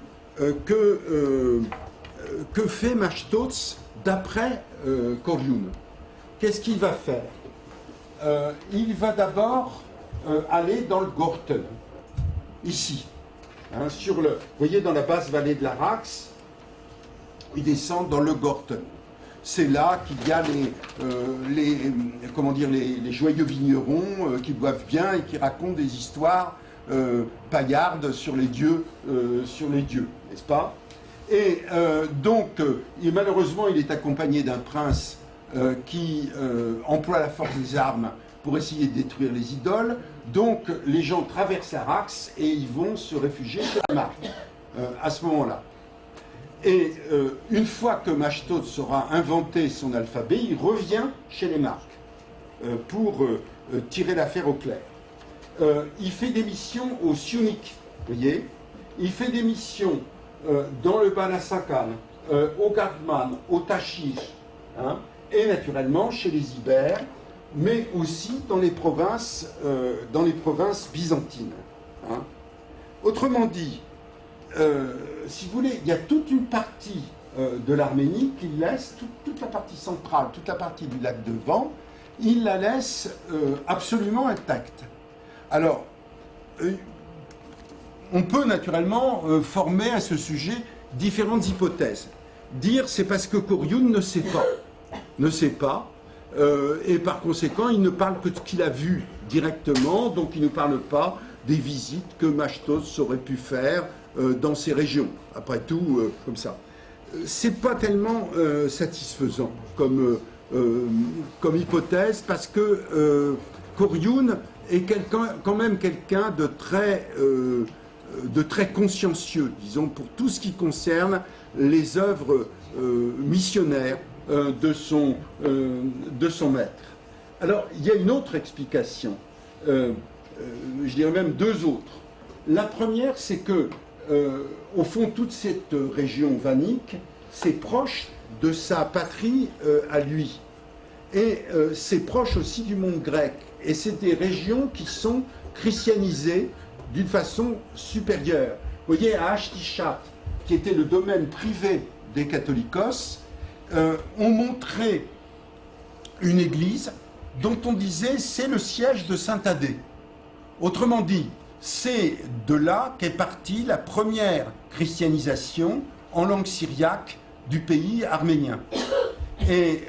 que fait Machtots d'après Koryun. Qu'est-ce qu'il va faire? Il va d'abord aller dans le Gorten, ici. Hein, vous voyez, dans la basse vallée de l'Arax, il descend dans le Gorten. C'est là qu'il y a les joyeux vignerons qui boivent bien et qui racontent des histoires paillardes sur les dieux, n'est-ce pas? Et donc, malheureusement, il est accompagné d'un prince qui emploie la force des armes pour essayer de détruire les idoles. Donc, les gens traversent l'Arax et ils vont se réfugier chez les Marques à ce moment-là. Et une fois que Machtots aura inventé son alphabet, il revient chez les Marques pour tirer l'affaire au clair. Il fait des missions au Siounik, vous voyez. Il fait des missions dans le Balasakan, au Gardman, au Tachish, hein, et naturellement chez les Ibères, mais aussi dans les provinces byzantines. Hein. Autrement dit, si vous voulez, il y a toute une partie de l'Arménie qu'il laisse, toute la partie centrale, toute la partie du lac de Van, il la laisse absolument intacte. Alors, on peut naturellement former à ce sujet différentes hypothèses. Dire c'est parce que Koryun ne sait pas, et par conséquent il ne parle que de ce qu'il a vu directement, donc il ne parle pas des visites que Machtots aurait pu faire dans ces régions. Après tout, comme ça. C'est pas tellement satisfaisant comme hypothèse, parce que Koryun est quand même quelqu'un de très consciencieux, disons, pour tout ce qui concerne les œuvres missionnaires de son maître. Alors, il y a une autre explication, je dirais même deux autres. La première, c'est que, au fond, toute cette région vannique, c'est proche de sa patrie à lui. Et c'est proche aussi du monde grec. Et c'est des régions qui sont christianisées d'une façon supérieure. Vous voyez, à Ashtishat, qui était le domaine privé des catholicos, ont montré une église dont on disait c'est le siège de Saint Thaddée. Autrement dit, c'est de là qu'est partie la première christianisation en langue syriaque du pays arménien. Et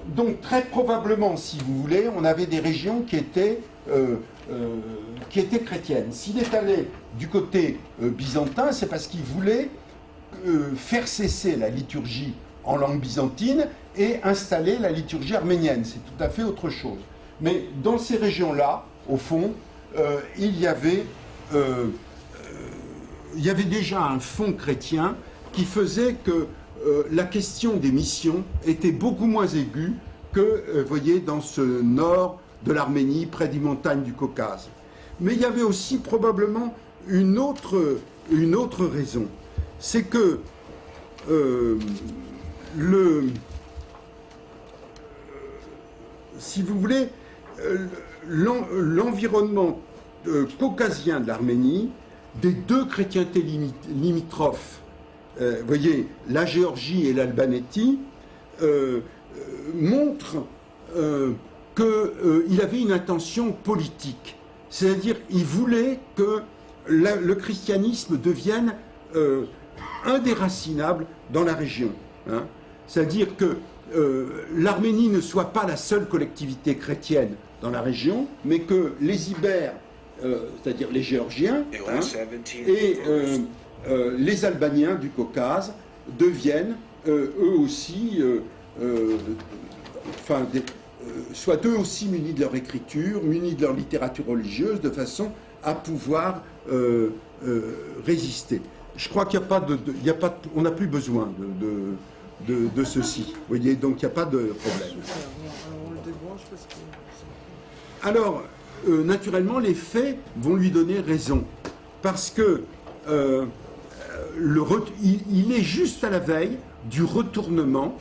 donc très probablement, si vous voulez, on avait des régions qui étaient chrétiennes. S'il est allé du côté byzantin, c'est parce qu'il voulait faire cesser la liturgie en langue byzantine et installer la liturgie arménienne. C'est tout à fait autre chose. Mais dans ces régions-là, au fond, il y avait déjà un fond chrétien qui faisait que la question des missions était beaucoup moins aiguë que, voyez, dans ce nord de l'Arménie, près des montagnes du Caucase. Mais il y avait aussi probablement une autre raison. C'est que si vous voulez, l'environnement caucasien de l'Arménie, des deux chrétientés limitrophes, voyez, la Géorgie et l'Albanie, montre qu'il avait une intention politique. C'est-à-dire, il voulait que le christianisme devienne indéracinable dans la région. Hein. C'est-à-dire que l'Arménie ne soit pas la seule collectivité chrétienne dans la région, mais que les Ibères, c'est-à-dire les Géorgiens, hein, et les Albaniens du Caucase deviennent eux aussi, soient eux aussi munis de leur écriture, munis de leur littérature religieuse, de façon à pouvoir résister. Je crois qu'il n'y a pas on n'a plus besoin de ceci. Vous voyez, donc il n'y a pas de problème. Alors, naturellement, les faits vont lui donner raison, parce que il est juste à la veille du retournement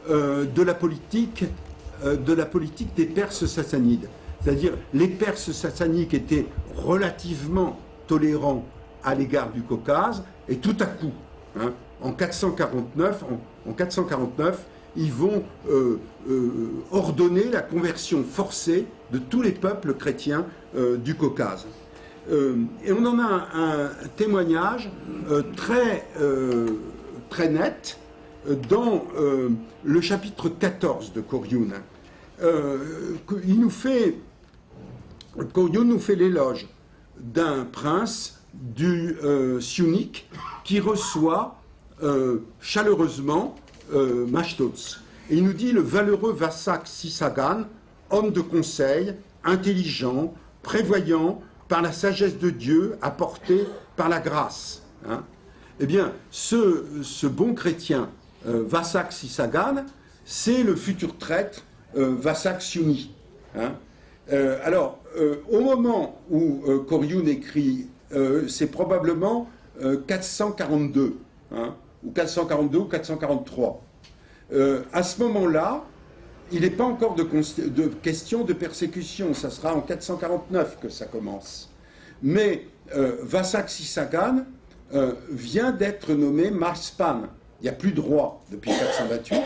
de la politique des Perses sassanides. C'est-à-dire, les Perses sassanides étaient relativement tolérants à l'égard du Caucase, et tout à coup, hein, en 449, ils vont ordonner la conversion forcée de tous les peuples chrétiens du Caucase. Et on en a un témoignage très net dans le chapitre 14 de Corioun. Corioun nous fait l'éloge d'un prince du Siounik qui reçoit chaleureusement Machtots. Et il nous dit le valeureux Vassak Sissagan, homme de conseil, intelligent, prévoyant par la sagesse de Dieu, apportée par la grâce. Hein. Eh bien, ce bon chrétien Vassak Sissagan, c'est le futur traître Vassak Siouni. Hein. Alors, au moment où Corioun écrit, c'est probablement 442, hein, ou 442 ou 443. À ce moment-là, il n'est pas encore de question de persécution, ça sera en 449 que ça commence. Mais Vassak Sissagan vient d'être nommé Marspan. Il n'y a plus de roi depuis 428.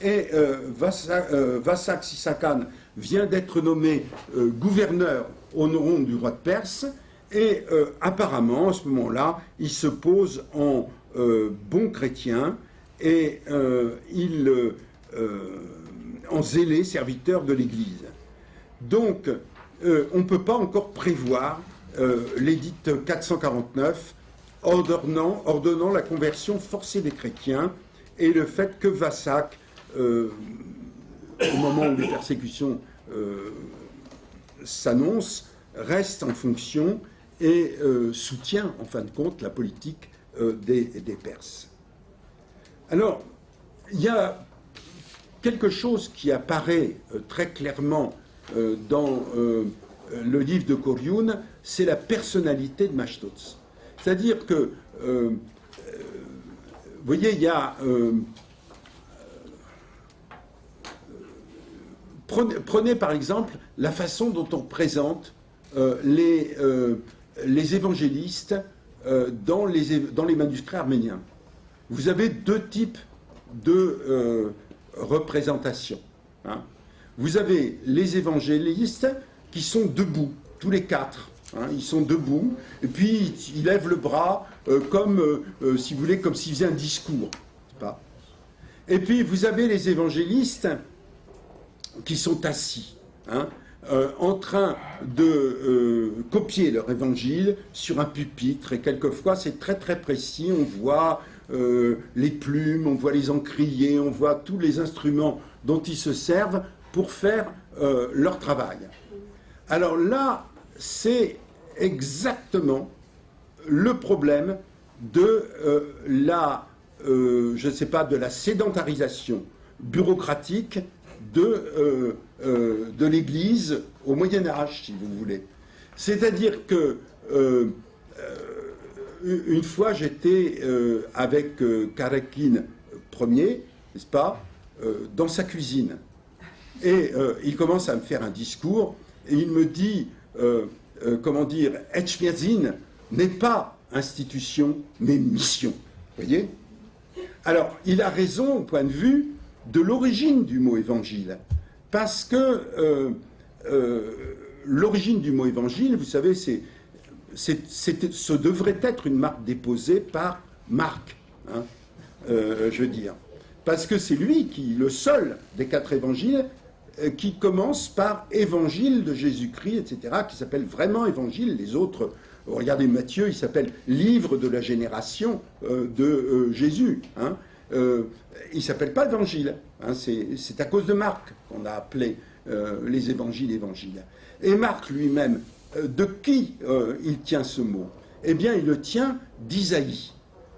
Et Vassak Sissagan vient d'être nommé gouverneur au nom du roi de Perse. Et apparemment, à ce moment-là, il se pose en bon chrétien et en zélé serviteur de l'Église. Donc, on ne peut pas encore prévoir l'édit 449 ordonnant la conversion forcée des chrétiens et le fait que Vassak, au moment où les persécutions s'annoncent, reste en fonction et soutient, en fin de compte, la politique des Perses. Alors, il y a quelque chose qui apparaît très clairement dans le livre de Corioun, c'est la personnalité de Machtots. C'est-à-dire que, vous voyez, il y a... prenez par exemple la façon dont on présente les évangélistes dans les manuscrits arméniens. vous avez deux types de représentations. Hein. Vous avez les évangélistes qui sont debout, tous les quatre. Hein, ils sont debout, et puis ils lèvent le bras comme, si vous voulez, comme s'ils faisaient un discours. Pas. Et puis vous avez les évangélistes qui sont assis, hein, en train de copier leur évangile sur un pupitre, et quelquefois c'est très très précis, on voit les plumes, on voit les encriers, on voit tous les instruments dont ils se servent pour faire leur travail. Alors là, c'est exactement le problème de je ne sais pas, de la sédentarisation bureaucratique de l'Église au Moyen-Âge, si vous voulez. C'est-à-dire que une fois, j'étais avec Karekin Ier, n'est-ce pas, dans sa cuisine. Et il commence à me faire un discours, et il me dit, comment dire, Etchmiadzin n'est pas institution, mais mission. Vous voyez? Alors, il a raison au point de vue de l'origine du mot évangile. Parce que l'origine du mot évangile, vous savez, ce devrait être une marque déposée par Marc, hein, je veux dire. Parce que c'est lui qui, le seul des quatre évangiles, qui commence par évangile de Jésus-Christ, etc., qui s'appelle vraiment évangile. Les autres, regardez Matthieu, il s'appelle livre de la génération de Jésus. Hein. Il ne s'appelle pas évangile. Hein. C'est à cause de Marc qu'on a appelé les évangiles évangiles. Et Marc lui-même, de qui il tient ce mot? Eh bien, il le tient d'Isaïe.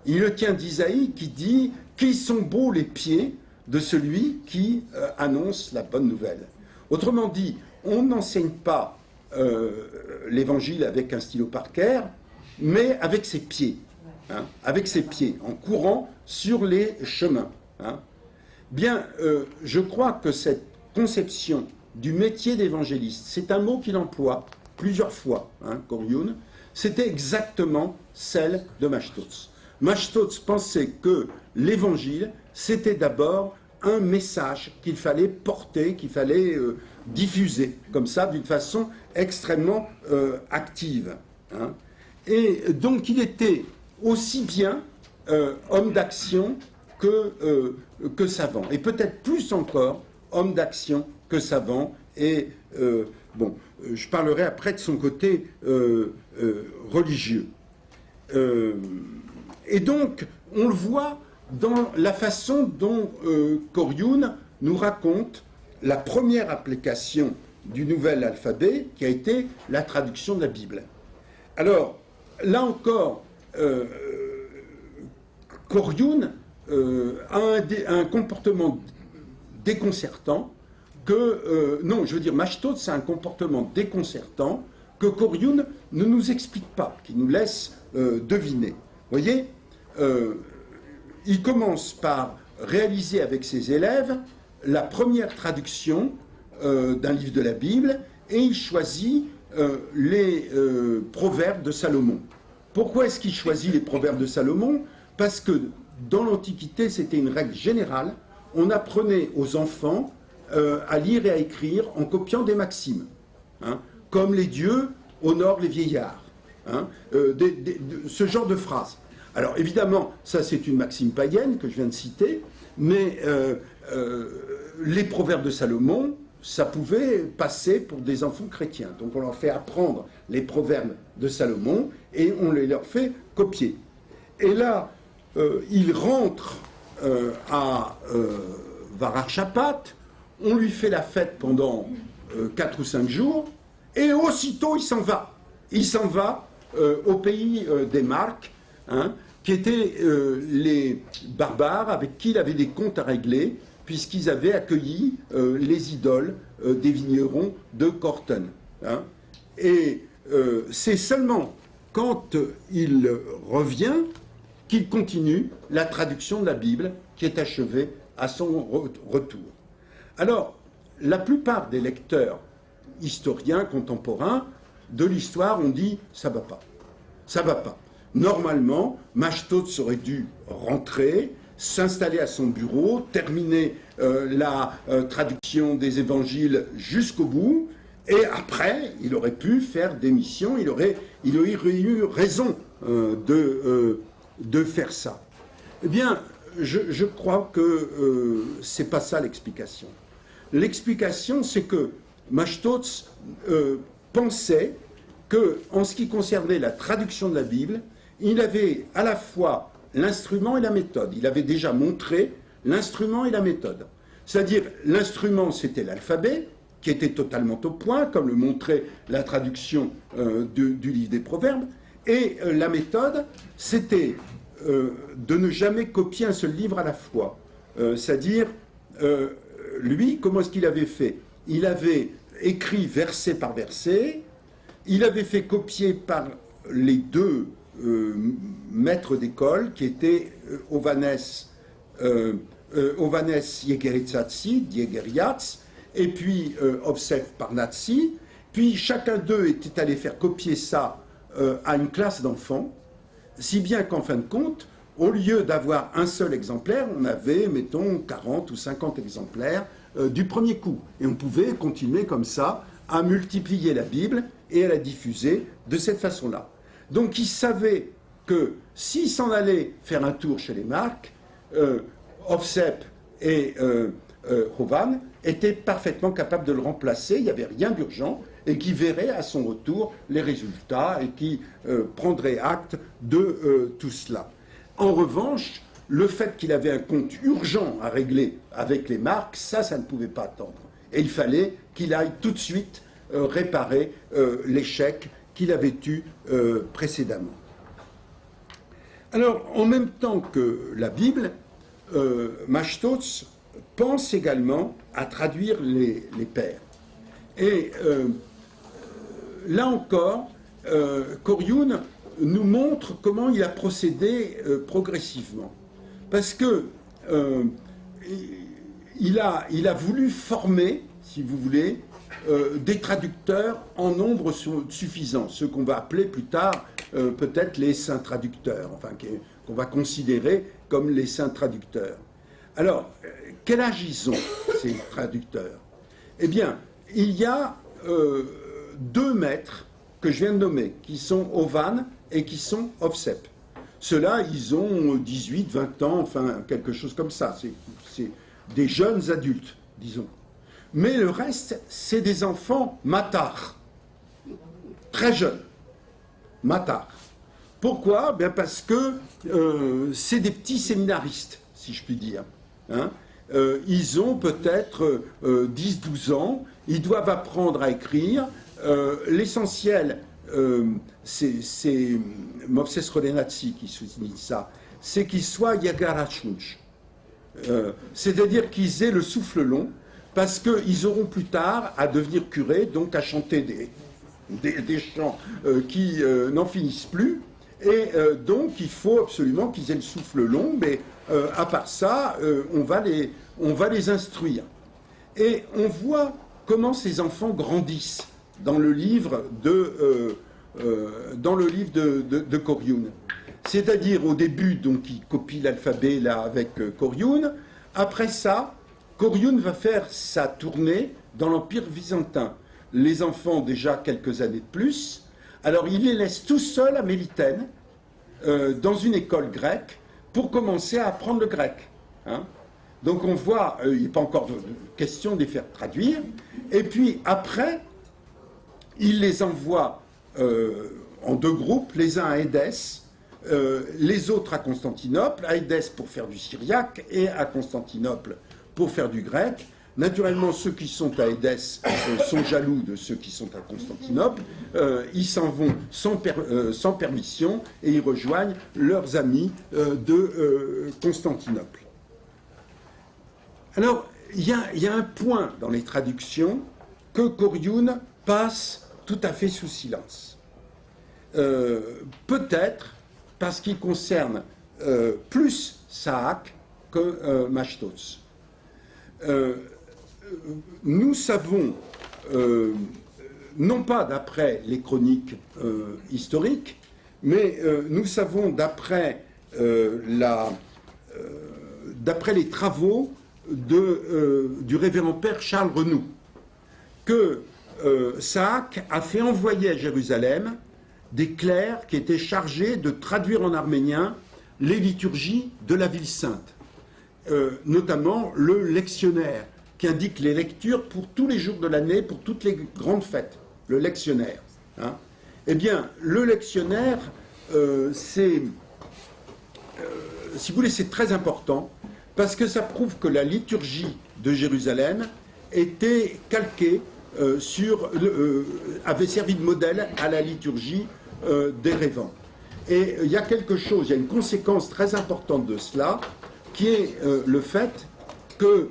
Il le tient d'Isaïe qui dit « Qu'ils sont beaux les pieds de celui qui annonce la bonne nouvelle ». Autrement dit, on n'enseigne pas l'évangile avec un stylo Parker, mais avec ses pieds. Hein, avec ses pieds, en courant sur les chemins. Hein. Bien, je crois que cette conception du métier d'évangéliste, c'est un mot qu'il emploie plusieurs fois, hein, Koryun, c'était exactement celle de Machtots. Machtots pensait que l'évangile, c'était d'abord un message qu'il fallait porter, qu'il fallait diffuser, comme ça, d'une façon extrêmement active. Hein. Et donc, il était aussi bien homme d'action que savant, et peut-être plus encore homme d'action que savant, et bon, je parlerai après de son côté religieux. Et donc, on le voit dans la façon dont Koryun nous raconte la première application du nouvel alphabet, qui a été la traduction de la Bible. Alors, là encore, Koryun a un comportement déconcertant non, je veux dire, Machtots a un comportement déconcertant que Koryun ne nous explique pas, qui nous laisse deviner. Vous voyez, il commence par réaliser avec ses élèves la première traduction d'un livre de la Bible, et il choisit les proverbes de Salomon. Pourquoi est-ce qu'il choisit les proverbes de Salomon? Parce que dans l'Antiquité, c'était une règle générale, on apprenait aux enfants à lire et à écrire en copiant des maximes, hein, comme les dieux honorent les vieillards, hein, ce genre de phrases. Alors évidemment, ça c'est une maxime païenne que je viens de citer, mais les proverbes de Salomon, ça pouvait passer pour des enfants chrétiens. Donc on leur fait apprendre les proverbes de Salomon et on les leur fait copier. Et là, il rentre à Varar-Chapat, on lui fait la fête pendant 4 ou 5 jours, et aussitôt il s'en va. Il s'en va au pays des Marques, hein, qui étaient les barbares avec qui il avait des comptes à régler, puisqu'ils avaient accueilli les idoles des vignerons de Corten. Hein. Et c'est seulement quand il revient qu'il continue la traduction de la Bible, qui est achevée à son retour. Alors, la plupart des lecteurs historiens contemporains de l'histoire ont dit « ça va pas, ça va pas ». Normalement, Mashtots aurait dû rentrer, s'installer à son bureau, terminer la traduction des évangiles jusqu'au bout, et après, il aurait pu faire des missions, il aurait eu raison de faire ça. Eh bien, je crois que c'est pas ça l'explication. L'explication, c'est que Mashtots pensait que, en ce qui concernait la traduction de la Bible, il avait à la fois l'instrument et la méthode. Il avait déjà montré l'instrument et la méthode. C'est-à-dire, l'instrument, c'était l'alphabet, qui était totalement au point, comme le montrait la traduction du livre des Proverbes, et la méthode, c'était de ne jamais copier un seul livre à la fois. C'est-à-dire, lui, comment est-ce qu'il avait fait? Il avait écrit verset par verset, il avait fait copier par les deux maîtres d'école, qui étaient Ovanes Yegerizatsi, Diegeriats, et puis Ovsef Parnatsi. Puis chacun d'eux était allé faire copier ça à une classe d'enfants, si bien qu'en fin de compte, au lieu d'avoir un seul exemplaire, on avait, mettons, 40 ou 50 exemplaires du premier coup. Et on pouvait continuer comme ça à multiplier la Bible et à la diffuser de cette façon-là. Donc il savait que s'il s'en allait faire un tour chez les Marques, Ovsep et Hovan étaient parfaitement capables de le remplacer, il n'y avait rien d'urgent, et qui verrait à son retour les résultats et qui prendrait acte de tout cela. En revanche, le fait qu'il avait un compte urgent à régler avec les Marques, ça ne pouvait pas attendre. Et il fallait qu'il aille tout de suite réparer l'échec qu'il avait eu précédemment. Alors, en même temps que la Bible, Mashtots pense également à traduire les pères. Et là encore, Corioun nous montre comment il a procédé progressivement. Parce que il a voulu former, si vous voulez, des traducteurs en nombre suffisant, ceux qu'on va appeler plus tard peut-être les saints traducteurs, enfin qu'on va considérer comme les saints traducteurs. Alors, quel âge ils ont, ces traducteurs? Eh bien, il y a deux maîtres que je viens de nommer, qui sont Ovan et qui sont Ovsep. Ceux-là, ils ont 18, 20 ans, enfin, quelque chose comme ça. C'est des jeunes adultes, disons. Mais le reste, c'est des enfants matar, très jeunes, matar. Pourquoi? Bien parce que c'est des petits séminaristes, si je puis dire. Hein? Ils ont peut-être 10-12 ans, ils doivent apprendre à écrire. L'essentiel, c'est Movses Rodenatsi qui souligne ça, c'est qu'ils soient Yagarachunch. C'est-à-dire qu'ils aient le souffle long, parce qu'ils auront plus tard à devenir curés, donc à chanter des chants qui n'en finissent plus. Et donc il faut absolument qu'ils aient le souffle long, mais à part ça, on va les instruire. Et on voit comment ces enfants grandissent dans le livre de Corioun. C'est-à-dire au début, donc il copie l'alphabet là avec Corioun. Après ça, Corioun va faire sa tournée dans l'Empire byzantin. Les enfants déjà quelques années de plus. Alors il les laisse tout seuls à Mélitène, dans une école grecque, pour commencer à apprendre le grec. Hein. Donc on voit, il n'est pas encore question de les faire traduire. Et puis après, il les envoie en deux groupes, les uns à Édesse, les autres à Constantinople, à Édesse pour faire du syriaque et à Constantinople pour faire du grec. Naturellement, ceux qui sont à Édesse sont jaloux de ceux qui sont à Constantinople. Ils s'en vont sans permission et ils rejoignent leurs amis de Constantinople. Alors, il y a un point dans les traductions que Corioun passe tout à fait sous silence. Peut-être parce qu'il concerne plus Saak que Mashtots. Nous savons, non pas d'après les chroniques historiques, Mais nous savons, d'après les travaux du révérend père Charles Renou, que Saak a fait envoyer à Jérusalem des clercs qui étaient chargés de traduire en arménien les liturgies de la ville sainte, notamment le lectionnaire, qui indique les lectures pour tous les jours de l'année, pour toutes les grandes fêtes, le lectionnaire. Hein. Eh bien, le lectionnaire, si vous voulez, c'est très important, parce que ça prouve que la liturgie de Jérusalem était calquée avait servi de modèle à la liturgie d'Erevan. Et il y a quelque chose, il y a une conséquence très importante de cela, qui est le fait que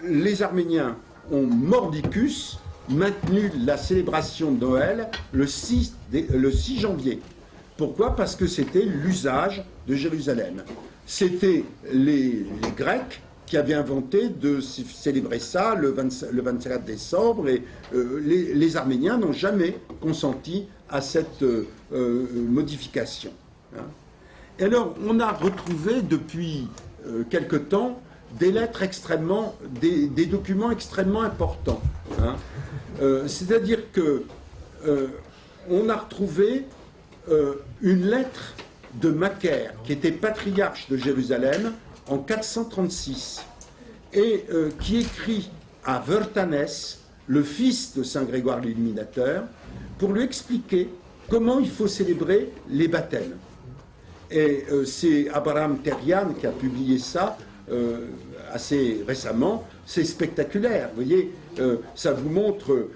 les Arméniens ont mordicus maintenu la célébration de Noël le 6 janvier. Pourquoi? Parce que c'était l'usage de Jérusalem. C'était les Grecs qui avaient inventé de célébrer ça le 24 décembre, et les Arméniens n'ont jamais consenti à cette modification. Hein. Et alors, on a retrouvé depuis quelque temps des lettres des documents extrêmement importants. Hein. C'est-à-dire que on a retrouvé une lettre de Macaire, qui était patriarche de Jérusalem en 436, et qui écrit à Vertanes, le fils de Saint Grégoire l'Illuminateur, pour lui expliquer comment il faut célébrer les baptêmes. Et c'est Abraham Terian qui a publié ça assez récemment. C'est spectaculaire, vous voyez, ça vous montre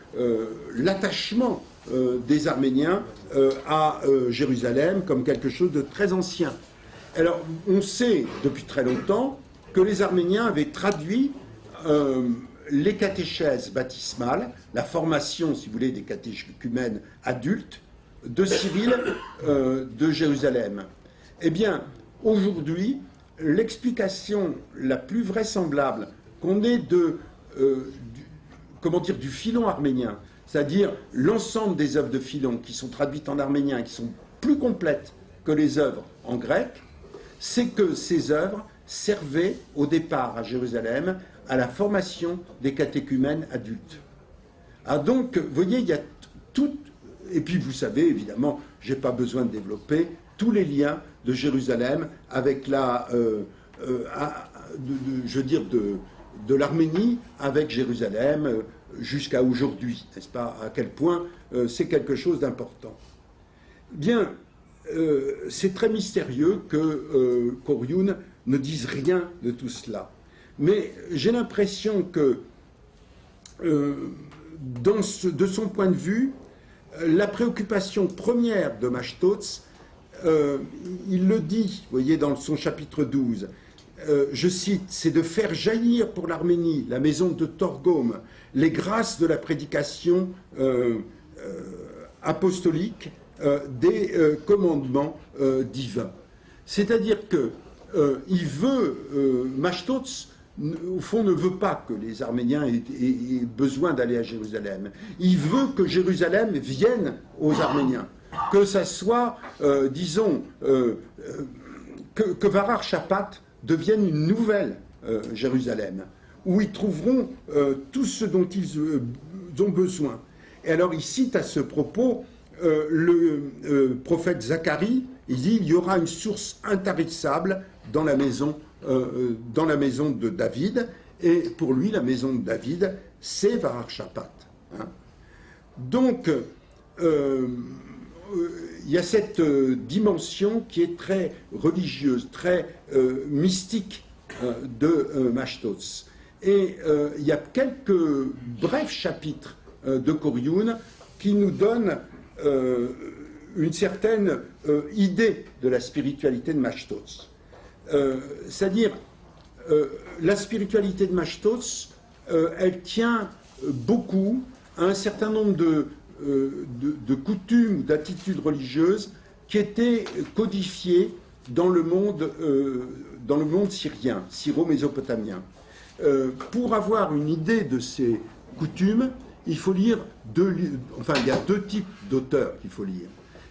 l'attachement des Arméniens à Jérusalem comme quelque chose de très ancien. Alors, on sait depuis très longtemps que les Arméniens avaient traduit les catéchèses baptismales, la formation, si vous voulez, des catéchumènes adultes de Cyril de Jérusalem. Eh bien, aujourd'hui, l'explication la plus vraisemblable qu'on ait du Philon arménien, c'est-à-dire l'ensemble des œuvres de Philon qui sont traduites en arménien, qui sont plus complètes que les œuvres en grec, c'est que ces œuvres servaient au départ à Jérusalem à la formation des catéchumènes adultes. Alors donc, vous voyez, il y a tout, et puis vous savez, évidemment, je n'ai pas besoin de développer tous les liens de Jérusalem avec de l'Arménie avec Jérusalem jusqu'à aujourd'hui, n'est-ce pas? À quel point c'est quelque chose d'important. Bien, c'est très mystérieux que Corioun ne dise rien de tout cela. Mais j'ai l'impression que, de son point de vue, la préoccupation première de Machtots, il le dit, vous voyez, dans son chapitre 12, je cite, c'est de faire jaillir pour l'Arménie, la maison de Torgom, les grâces de la prédication apostolique des commandements divins. C'est-à-dire que il veut, Machtots, au fond, ne veut pas que les Arméniens aient besoin d'aller à Jérusalem. Il veut que Jérusalem vienne aux Arméniens, que ça soit, disons, que Varar Chapat devienne une nouvelle Jérusalem, où ils trouveront tout ce dont ils ont besoin. Et alors il cite à ce propos le prophète Zacharie. Il dit il y aura une source intarissable dans la maison de David, et pour lui la maison de David c'est Varar Chapat. Hein. Donc il y a cette dimension qui est très religieuse, très mystique de Machtots. Et il y a quelques brefs chapitres de Corioun qui nous donnent une certaine idée de la spiritualité de Machtots. C'est-à-dire, la spiritualité de Machtots, elle tient beaucoup à un certain nombre de coutumes, d'attitudes religieuses qui étaient codifiées dans le monde syrien, syro-mésopotamien. Pour avoir une idée de ces coutumes, il faut lire il y a deux types d'auteurs qu'il faut lire.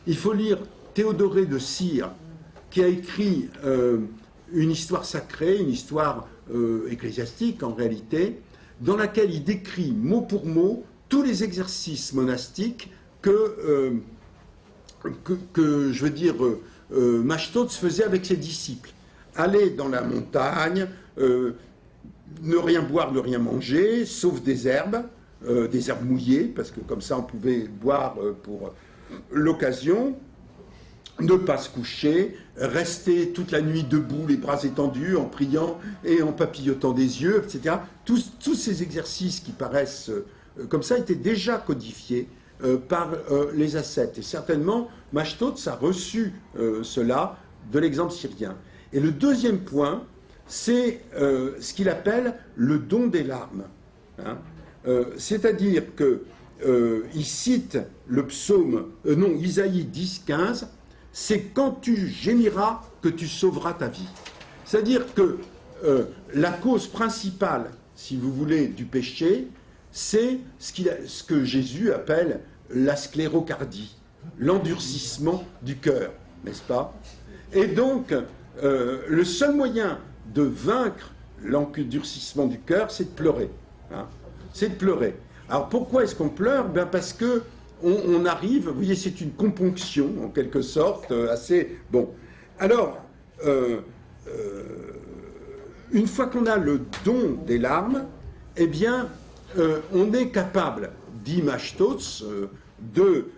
Il faut lire Théodoré de Cire, qui a écrit une histoire sacrée, une histoire ecclésiastique en réalité, dans laquelle il décrit mot pour mot tous les exercices monastiques que je veux dire, Machtots faisait avec ses disciples. Aller dans la montagne, ne rien boire, ne rien manger, sauf des herbes mouillées, parce que comme ça on pouvait boire pour l'occasion, ne pas se coucher, rester toute la nuit debout, les bras étendus, en priant et en papillotant des yeux, etc. Tous ces exercices qui paraissent comme ça étaient déjà codifiés par les ascètes. Et certainement, Machtots a reçu cela de l'exemple syrien. Et le deuxième point, c'est ce qu'il appelle le don des larmes. Hein. C'est-à-dire qu'il cite le psaume, Isaïe 10, 15, c'est quand tu gémiras que tu sauveras ta vie. C'est-à-dire que la cause principale, si vous voulez, du péché, c'est ce que Jésus appelle la sclérocardie, l'endurcissement du cœur, n'est-ce pas? Et donc, le seul moyen de vaincre l'endurcissement du cœur, c'est de pleurer. Hein, c'est de pleurer. Alors pourquoi est-ce qu'on pleure? Ben parce que on arrive, vous voyez, c'est une componction, en quelque sorte, assez... Bon. Alors, une fois qu'on a le don des larmes, eh bien, on est capable, dit Machtots, de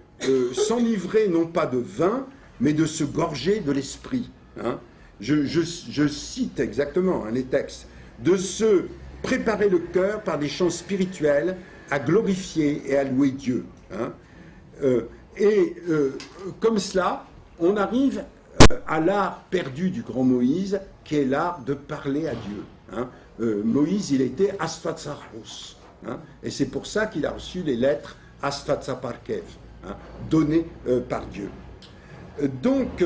s'enivrer non pas de vin, mais de se gorger de l'esprit. Hein. Je cite exactement les textes. De se préparer le cœur par des chants spirituels à glorifier et à louer Dieu. Hein. Comme cela, on arrive à l'art perdu du grand Moïse, qui est l'art de parler à Dieu. Hein. Moïse, il était Asfatsaros. Hein, et c'est pour ça qu'il a reçu les lettres Asfatsaparkev, hein, données par Dieu. Donc,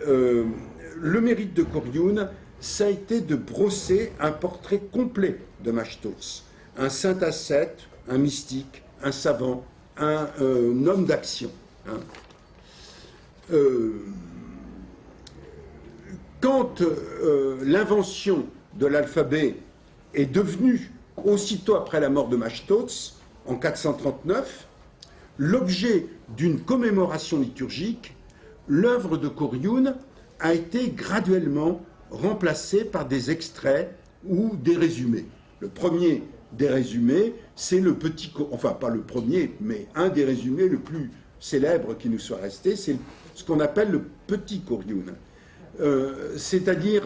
le mérite de Korioun, ça a été de brosser un portrait complet de Machtots. Un saint ascète, un mystique, un savant, un homme d'action. Hein. Quand l'invention de l'alphabet est devenue, aussitôt après la mort de Machtots, en 439, l'objet d'une commémoration liturgique, l'œuvre de Korioun a été graduellement remplacée par des extraits ou des résumés. Le premier des résumés, c'est le petit... Enfin, pas le premier, mais un des résumés le plus célèbre qui nous soit resté, c'est ce qu'on appelle le petit Korioun. C'est-à-dire,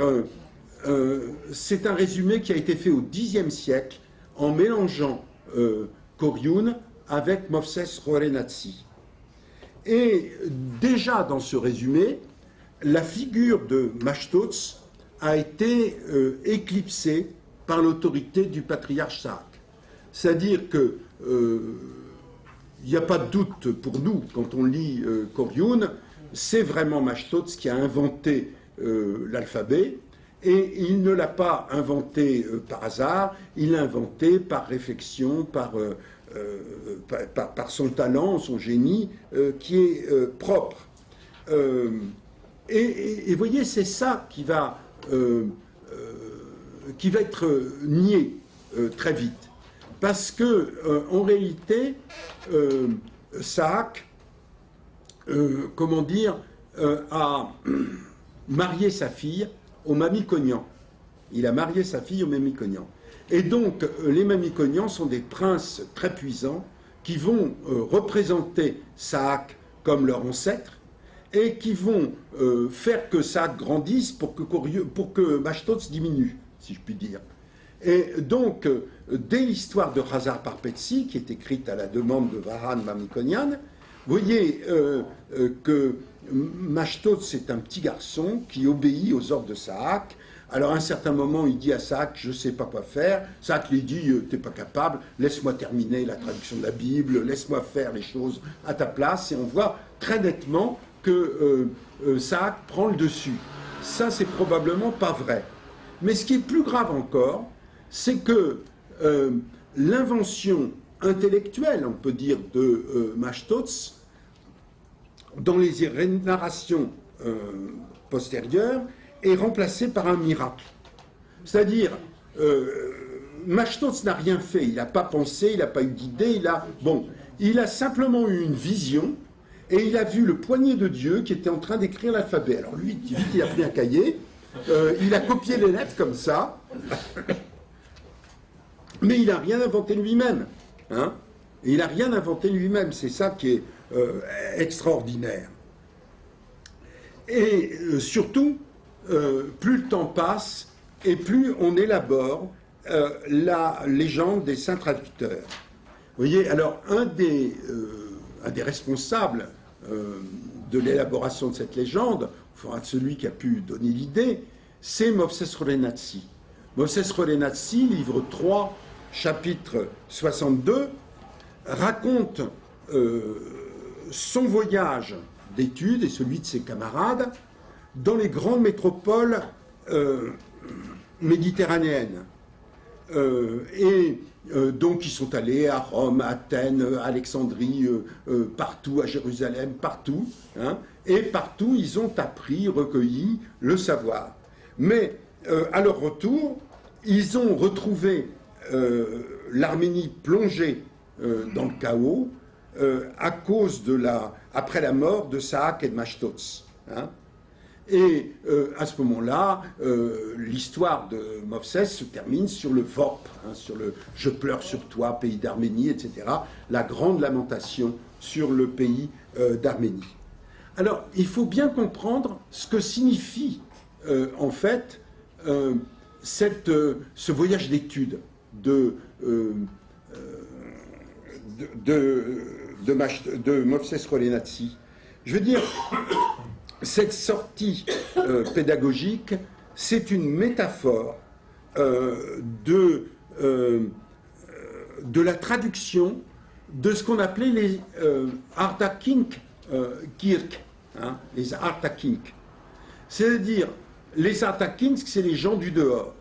c'est un résumé qui a été fait au Xe siècle en mélangeant Korioun avec Movses Roerenatsi. Et déjà dans ce résumé, la figure de Machtots a été éclipsée par l'autorité du patriarche Saak. C'est-à-dire que il n'y a pas de doute pour nous, quand on lit Korioun, c'est vraiment Machtots qui a inventé l'alphabet, et il ne l'a pas inventé par hasard, il l'a inventé par réflexion, par son talent, son génie, qui est propre. Et vous voyez, c'est ça qui va être nié très vite. Parce que, en réalité, Saak, comment dire, a marié sa fille aux Mamikonians. Il a marié sa fille aux Mamikonians. Et donc, les Mamikonians sont des princes très puissants qui vont représenter Saak comme leur ancêtre et qui vont faire que Saak grandisse pour que Machtots diminue, si je puis dire. Et donc, dès l'histoire de Khazar Parpetsi, qui est écrite à la demande de Varan Mamikonian, vous voyez que Machtots, c'est un petit garçon qui obéit aux ordres de Saak. Alors, à un certain moment, il dit à Saak, je ne sais pas quoi faire. Saak lui dit, tu n'es pas capable, laisse-moi terminer la traduction de la Bible, laisse-moi faire les choses à ta place. Et on voit très nettement que Saak prend le dessus. Ça, c'est probablement pas vrai. Mais ce qui est plus grave encore, c'est que l'invention intellectuelle, on peut dire, de Machtots dans les narrations postérieures, est remplacé par un miracle. C'est-à-dire, Machtots n'a rien fait, il n'a pas pensé, il n'a pas eu d'idée, il a simplement eu une vision, et il a vu le poignet de Dieu qui était en train d'écrire l'alphabet. Alors lui, vite, il a pris un cahier, il a copié les lettres comme ça, mais il n'a rien inventé lui-même. Hein, il n'a rien inventé lui-même, c'est ça qui est extraordinaire. Et surtout, plus le temps passe, et plus on élabore la légende des saints traducteurs. Vous voyez, alors un des responsables de l'élaboration de cette légende, enfin celui qui a pu donner l'idée, c'est Movses Rolenatsi. Movses Rolenatsi, livre 3, chapitre 62, raconte son voyage d'études et celui de ses camarades dans les grandes métropoles méditerranéennes. Donc ils sont allés à Rome, à Athènes, à Alexandrie, partout, à Jérusalem, partout. Hein, et partout, ils ont appris, recueilli le savoir. Mais à leur retour, ils ont retrouvé l'Arménie plongée dans le chaos à cause après la mort de Saak et de Machtots. Hein. Et à ce moment-là, l'histoire de Movses se termine sur le VOP, hein, sur le « Je pleure sur toi, pays d'Arménie », etc., la grande lamentation sur le pays d'Arménie. Alors, il faut bien comprendre ce que signifie, en fait, ce voyage d'études de Movses Rolenatsi. Je veux dire, cette sortie pédagogique, c'est une métaphore de la traduction de ce qu'on appelait les Ardakink Kirk, hein, les Ardakink. C'est-à-dire, les Ardakink, c'est les gens du dehors,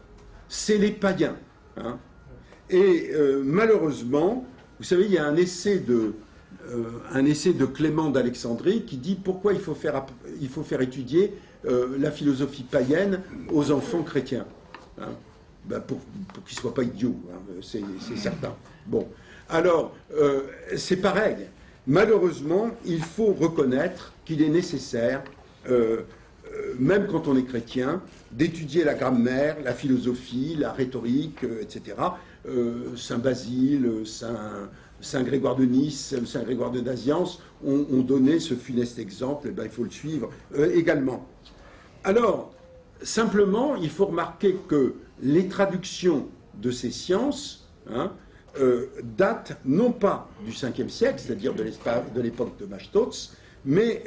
c'est les païens. Hein. Et malheureusement, vous savez, il y a un essai de Clément d'Alexandrie qui dit pourquoi il faut faire étudier la philosophie païenne aux enfants chrétiens. Hein, ben pour qu'ils ne soient pas idiots, hein, c'est certain. Bon, alors, c'est pareil. Malheureusement, il faut reconnaître qu'il est nécessaire, même quand on est chrétien, d'étudier la grammaire, la philosophie, la rhétorique, etc. Saint Basile, Saint Grégoire de Nice, Saint Grégoire de Nazianze ont donné ce funeste exemple, et ben, il faut le suivre également. Alors, simplement, il faut remarquer que les traductions de ces sciences datent non pas du 5e siècle, c'est-à-dire de l'époque de Machtots, mais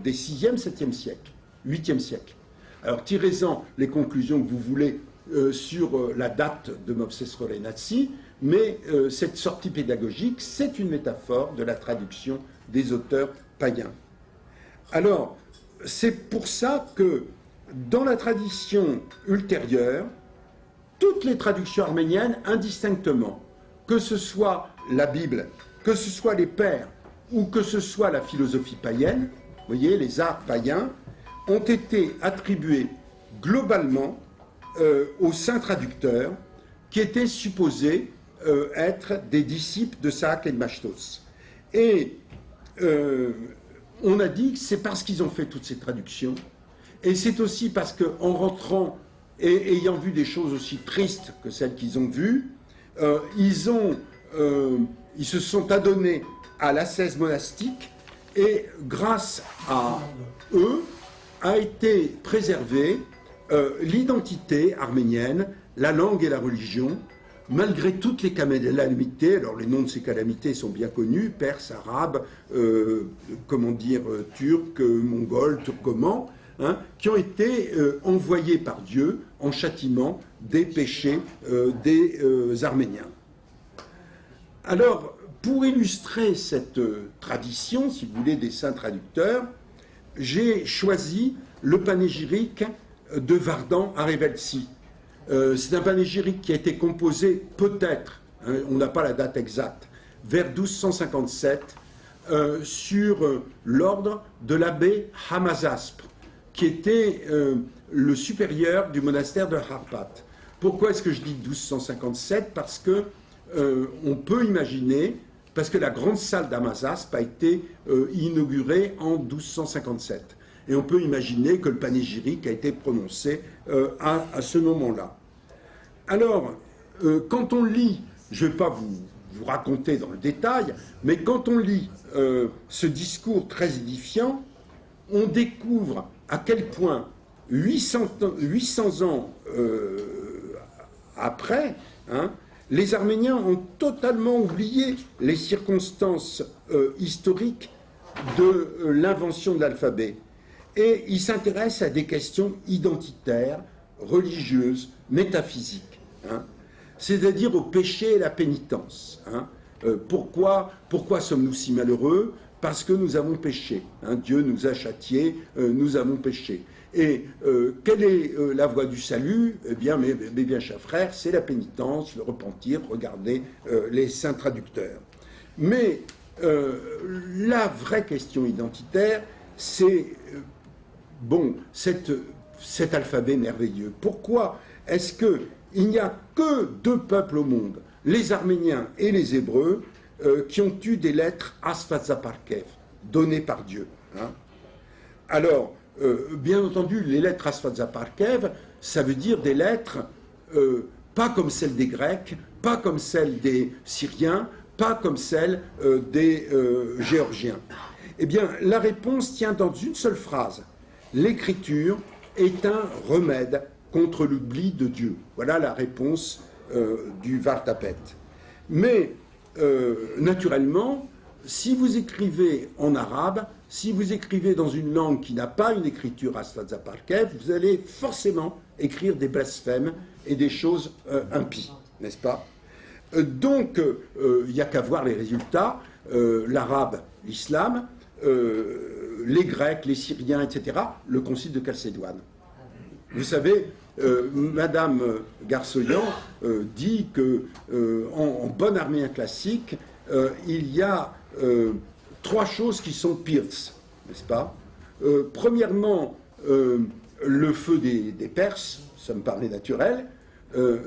des 6e, 7e siècles, 8e siècle. Alors, tirez-en les conclusions que vous voulez sur la date de Movses Rolenatsi, mais cette sortie pédagogique, c'est une métaphore de la traduction des auteurs païens. Alors, c'est pour ça que dans la tradition ultérieure, toutes les traductions arméniennes, indistinctement, que ce soit la Bible, que ce soit les pères, ou que ce soit la philosophie païenne, vous voyez, les arts païens, ont été attribués globalement aux saints traducteurs qui étaient supposés être des disciples de Saak et de Machtots. Et on a dit que c'est parce qu'ils ont fait toutes ces traductions, et c'est aussi parce qu'en rentrant et ayant vu des choses aussi tristes que celles qu'ils ont vues, ils se sont adonnés à l'ascèse monastique, et grâce à eux a été préservée l'identité arménienne, la langue et la religion, malgré toutes les calamités. Alors les noms de ces calamités sont bien connus, perses, arabes, turcs, mongols, turcomans, hein, qui ont été envoyés par Dieu en châtiment des péchés des Arméniens. Alors, pour illustrer cette tradition, si vous voulez, des saints traducteurs, j'ai choisi le panégyrique de Vardan Areveltsi. C'est un panégyrique qui a été composé peut-être, hein, on n'a pas la date exacte, vers 1257 sur l'ordre de l'abbé Hamazaspre, qui était le supérieur du monastère de Harpat. Pourquoi est-ce que je dis 1257? Parce que on peut imaginer, parce que la grande salle d'Hamazaspre a été inaugurée en 1257. Et on peut imaginer que le panégyrique a été prononcé à ce moment-là. Alors, quand on lit, je ne vais pas vous raconter dans le détail, mais quand on lit ce discours très édifiant, on découvre à quel point 800 ans après, les Arméniens ont totalement oublié les circonstances historiques de l'invention de l'alphabet. Et ils s'intéressent à des questions identitaires, religieuses, métaphysiques. C'est-à-dire au péché et la pénitence. Pourquoi sommes-nous si malheureux? Parce que nous avons péché. Dieu nous a châtiés, nous avons péché. Et quelle est la voie du salut? Eh bien, mes bien chers frères, c'est la pénitence, le repentir. Regardez les saints traducteurs. Mais la vraie question identitaire, c'est cet alphabet merveilleux. Pourquoi est-ce qu'il n'y a que deux peuples au monde, les Arméniens et les Hébreux, qui ont eu des lettres Asfatzaparkev, données par Dieu? Alors, bien entendu, les lettres Asfatzaparkev, ça veut dire des lettres pas comme celles des Grecs, pas comme celles des Syriens, pas comme celles des Géorgiens. Eh bien, la réponse tient dans une seule phrase. L'écriture est un remède contre l'oubli de Dieu. Voilà la réponse du Vartapet. Mais, naturellement, si vous écrivez en arabe, si vous écrivez dans une langue qui n'a pas une écriture Asfatzaparkev, vous allez forcément écrire des blasphèmes et des choses impies, n'est-ce pas? Donc, il n'y a qu'à voir les résultats. L'arabe, l'islam, les Grecs, les Syriens, etc., le concile de Chalcédoine. Vous savez, Madame Garsoyan dit que en bon arménien classique, il y a trois choses qui sont pires, n'est-ce pas? Premièrement, le feu des Perses, ça me paraît naturel.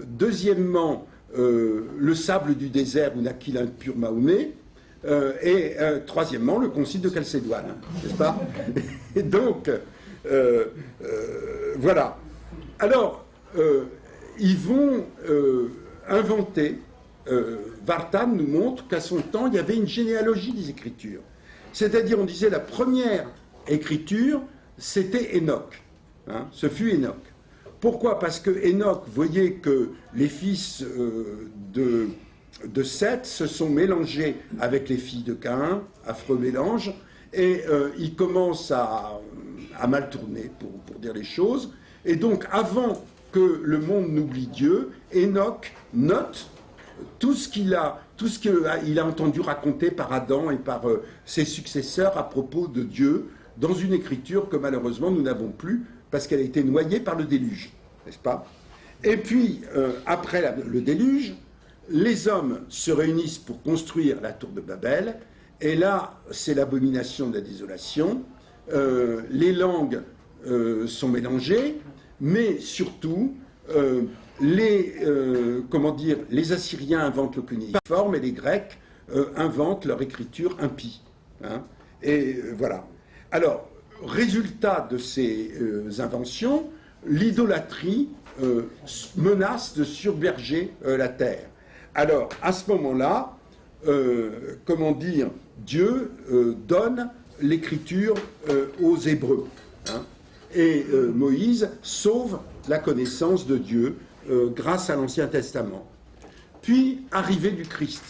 Deuxièmement, le sable du désert où naquit l'impur Mahomet. Et troisièmement, le concile de Chalcédoine, n'est-ce pas? Et donc, voilà. Alors, ils vont inventer, Vartan nous montre qu'à son temps, il y avait une généalogie des Écritures. C'est-à-dire, on disait la première écriture, c'était Enoch. Ce fut Enoch. Pourquoi? Parce que Enoch voyait que les fils de Seth se sont mélangés avec les filles de Caïn, affreux mélange, et il commence à mal tourner, pour dire les choses. Et donc, avant que le monde n'oublie Dieu, Enoch note tout ce qu'il a entendu raconter par Adam et par ses successeurs à propos de Dieu, dans une écriture que malheureusement nous n'avons plus, parce qu'elle a été noyée par le déluge, n'est-ce pas? Et puis, après le déluge, les hommes se réunissent pour construire la tour de Babel, et là, c'est l'abomination de la désolation. Les langues sont mélangées, mais surtout, les Assyriens inventent le cunéiforme et les Grecs inventent leur écriture impie. Et voilà. Alors, résultat de ces inventions, l'idolâtrie menace de submerger la terre. Alors, à ce moment-là, Dieu donne l'écriture aux Hébreux. Et Moïse sauve la connaissance de Dieu grâce à l'Ancien Testament. Puis, arrivée du Christ.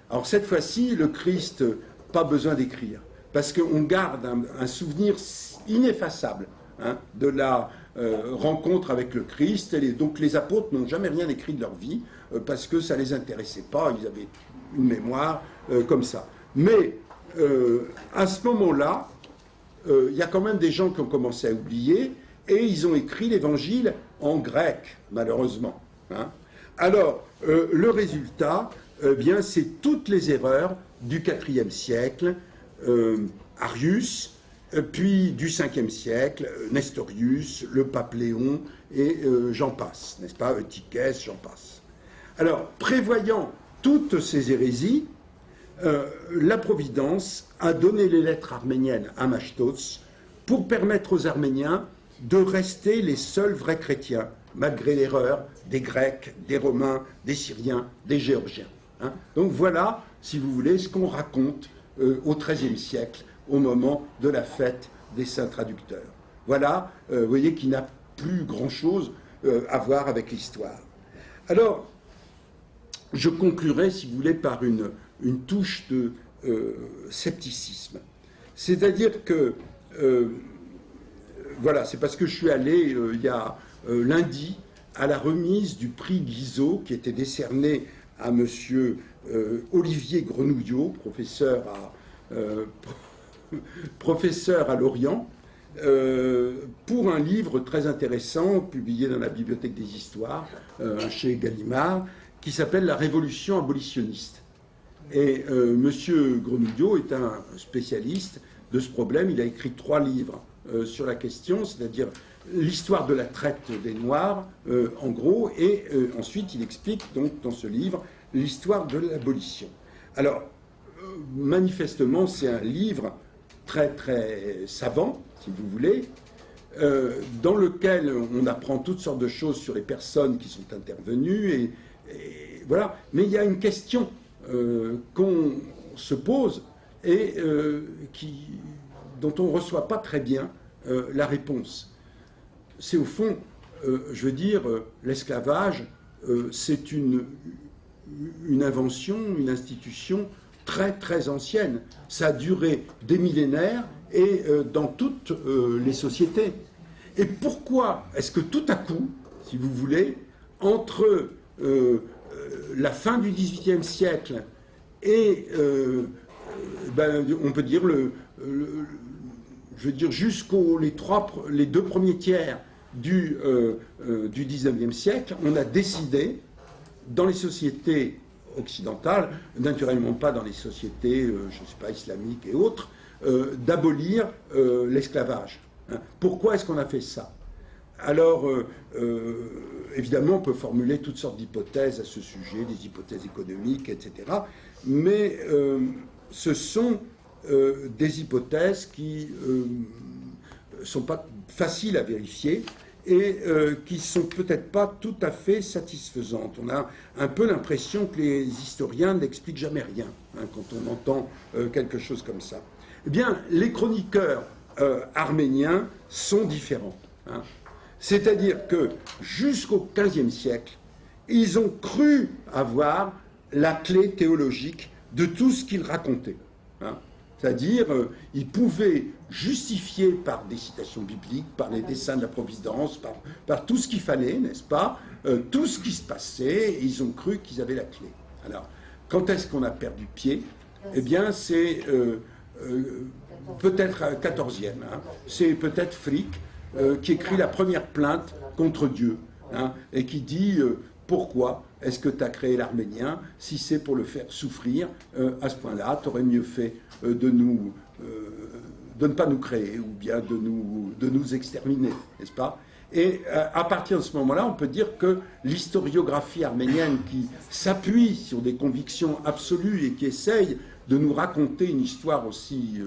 Alors, cette fois-ci, le Christ, pas besoin d'écrire, parce qu'on garde un souvenir ineffaçable de la rencontre avec le Christ. Donc, les apôtres n'ont jamais rien écrit de leur vie, parce que ça ne les intéressait pas, ils avaient une mémoire comme ça. Mais, à ce moment-là, il y a quand même des gens qui ont commencé à oublier, et ils ont écrit l'évangile en grec, malheureusement. Alors, le résultat, c'est toutes les erreurs du IVe siècle, Arius, puis du 5e siècle, Nestorius, le pape Léon, et j'en passe, n'est-ce pas, Eutychès, j'en passe. Alors, prévoyant toutes ces hérésies, la Providence a donné les lettres arméniennes à Machtos pour permettre aux Arméniens de rester les seuls vrais chrétiens, malgré l'erreur des Grecs, des Romains, des Syriens, des Géorgiens. Hein. Donc voilà, si vous voulez, ce qu'on raconte au XIIIe siècle, au moment de la fête des saints traducteurs. Voilà, vous voyez qu'il n'a plus grand-chose à voir avec l'histoire. Alors, je conclurai, si vous voulez, par une touche de scepticisme. C'est-à-dire que, voilà, c'est parce que je suis allé il y a lundi à la remise du prix Guizot qui était décerné à M. Olivier Grenouillot, professeur à Lorient, pour un livre très intéressant publié dans la Bibliothèque des Histoires chez Gallimard, qui s'appelle « La Révolution abolitionniste ». Et M. Grenouillot est un spécialiste de ce problème. Il a écrit 3 livres sur la question, c'est-à-dire l'histoire de la traite des Noirs, en gros, et ensuite il explique donc dans ce livre l'histoire de l'abolition. Alors, manifestement, c'est un livre très très savant, si vous voulez, dans lequel on apprend toutes sortes de choses sur les personnes qui sont intervenues, et voilà. Mais il y a une question qu'on se pose et dont on ne reçoit pas très bien la réponse. C'est au fond, je veux dire, l'esclavage, c'est une invention, une institution très très ancienne. Ça a duré des millénaires et dans toutes les sociétés. Et pourquoi est-ce que tout à coup, si vous voulez, entre la fin du XVIIIe siècle et, on peut dire, je veux dire, jusqu'aux les 2 premiers tiers du XIXe siècle, on a décidé, dans les sociétés occidentales, naturellement pas dans les sociétés, je ne sais pas, islamiques et autres, d'abolir l'esclavage. Hein. Pourquoi est-ce qu'on a fait ça? Alors, évidemment, on peut formuler toutes sortes d'hypothèses à ce sujet, des hypothèses économiques, etc. Mais ce sont des hypothèses qui ne sont pas faciles à vérifier et qui ne sont peut-être pas tout à fait satisfaisantes. On a un peu l'impression que les historiens n'expliquent jamais rien, hein, quand on entend quelque chose comme ça. Eh bien, les chroniqueurs arméniens sont différents. Hein. C'est-à-dire que jusqu'au XVe siècle, ils ont cru avoir la clé théologique de tout ce qu'ils racontaient. Hein. C'est-à-dire, ils pouvaient justifier par des citations bibliques, par les desseins de la Providence, par tout ce qu'il fallait, n'est-ce pas, tout ce qui se passait, et ils ont cru qu'ils avaient la clé. Alors, quand est-ce qu'on a perdu pied? Eh bien, c'est peut-être 14e. Hein. C'est peut-être Frick qui écrit la première plainte contre Dieu, hein, et qui dit pourquoi est-ce que tu as créé l'Arménien si c'est pour le faire souffrir à ce point-là? Tu aurais mieux fait de ne pas nous créer ou bien de nous exterminer, n'est-ce pas? Et à partir de ce moment-là, on peut dire que l'historiographie arménienne qui s'appuie sur des convictions absolues et qui essaye de nous raconter une histoire aussi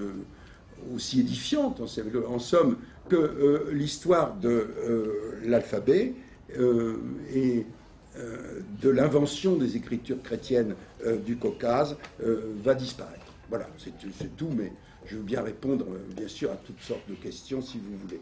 édifiante, en somme, que l'histoire de l'alphabet et de l'invention des écritures chrétiennes du Caucase va disparaître. Voilà, c'est tout, mais je veux bien répondre, bien sûr, à toutes sortes de questions si vous voulez.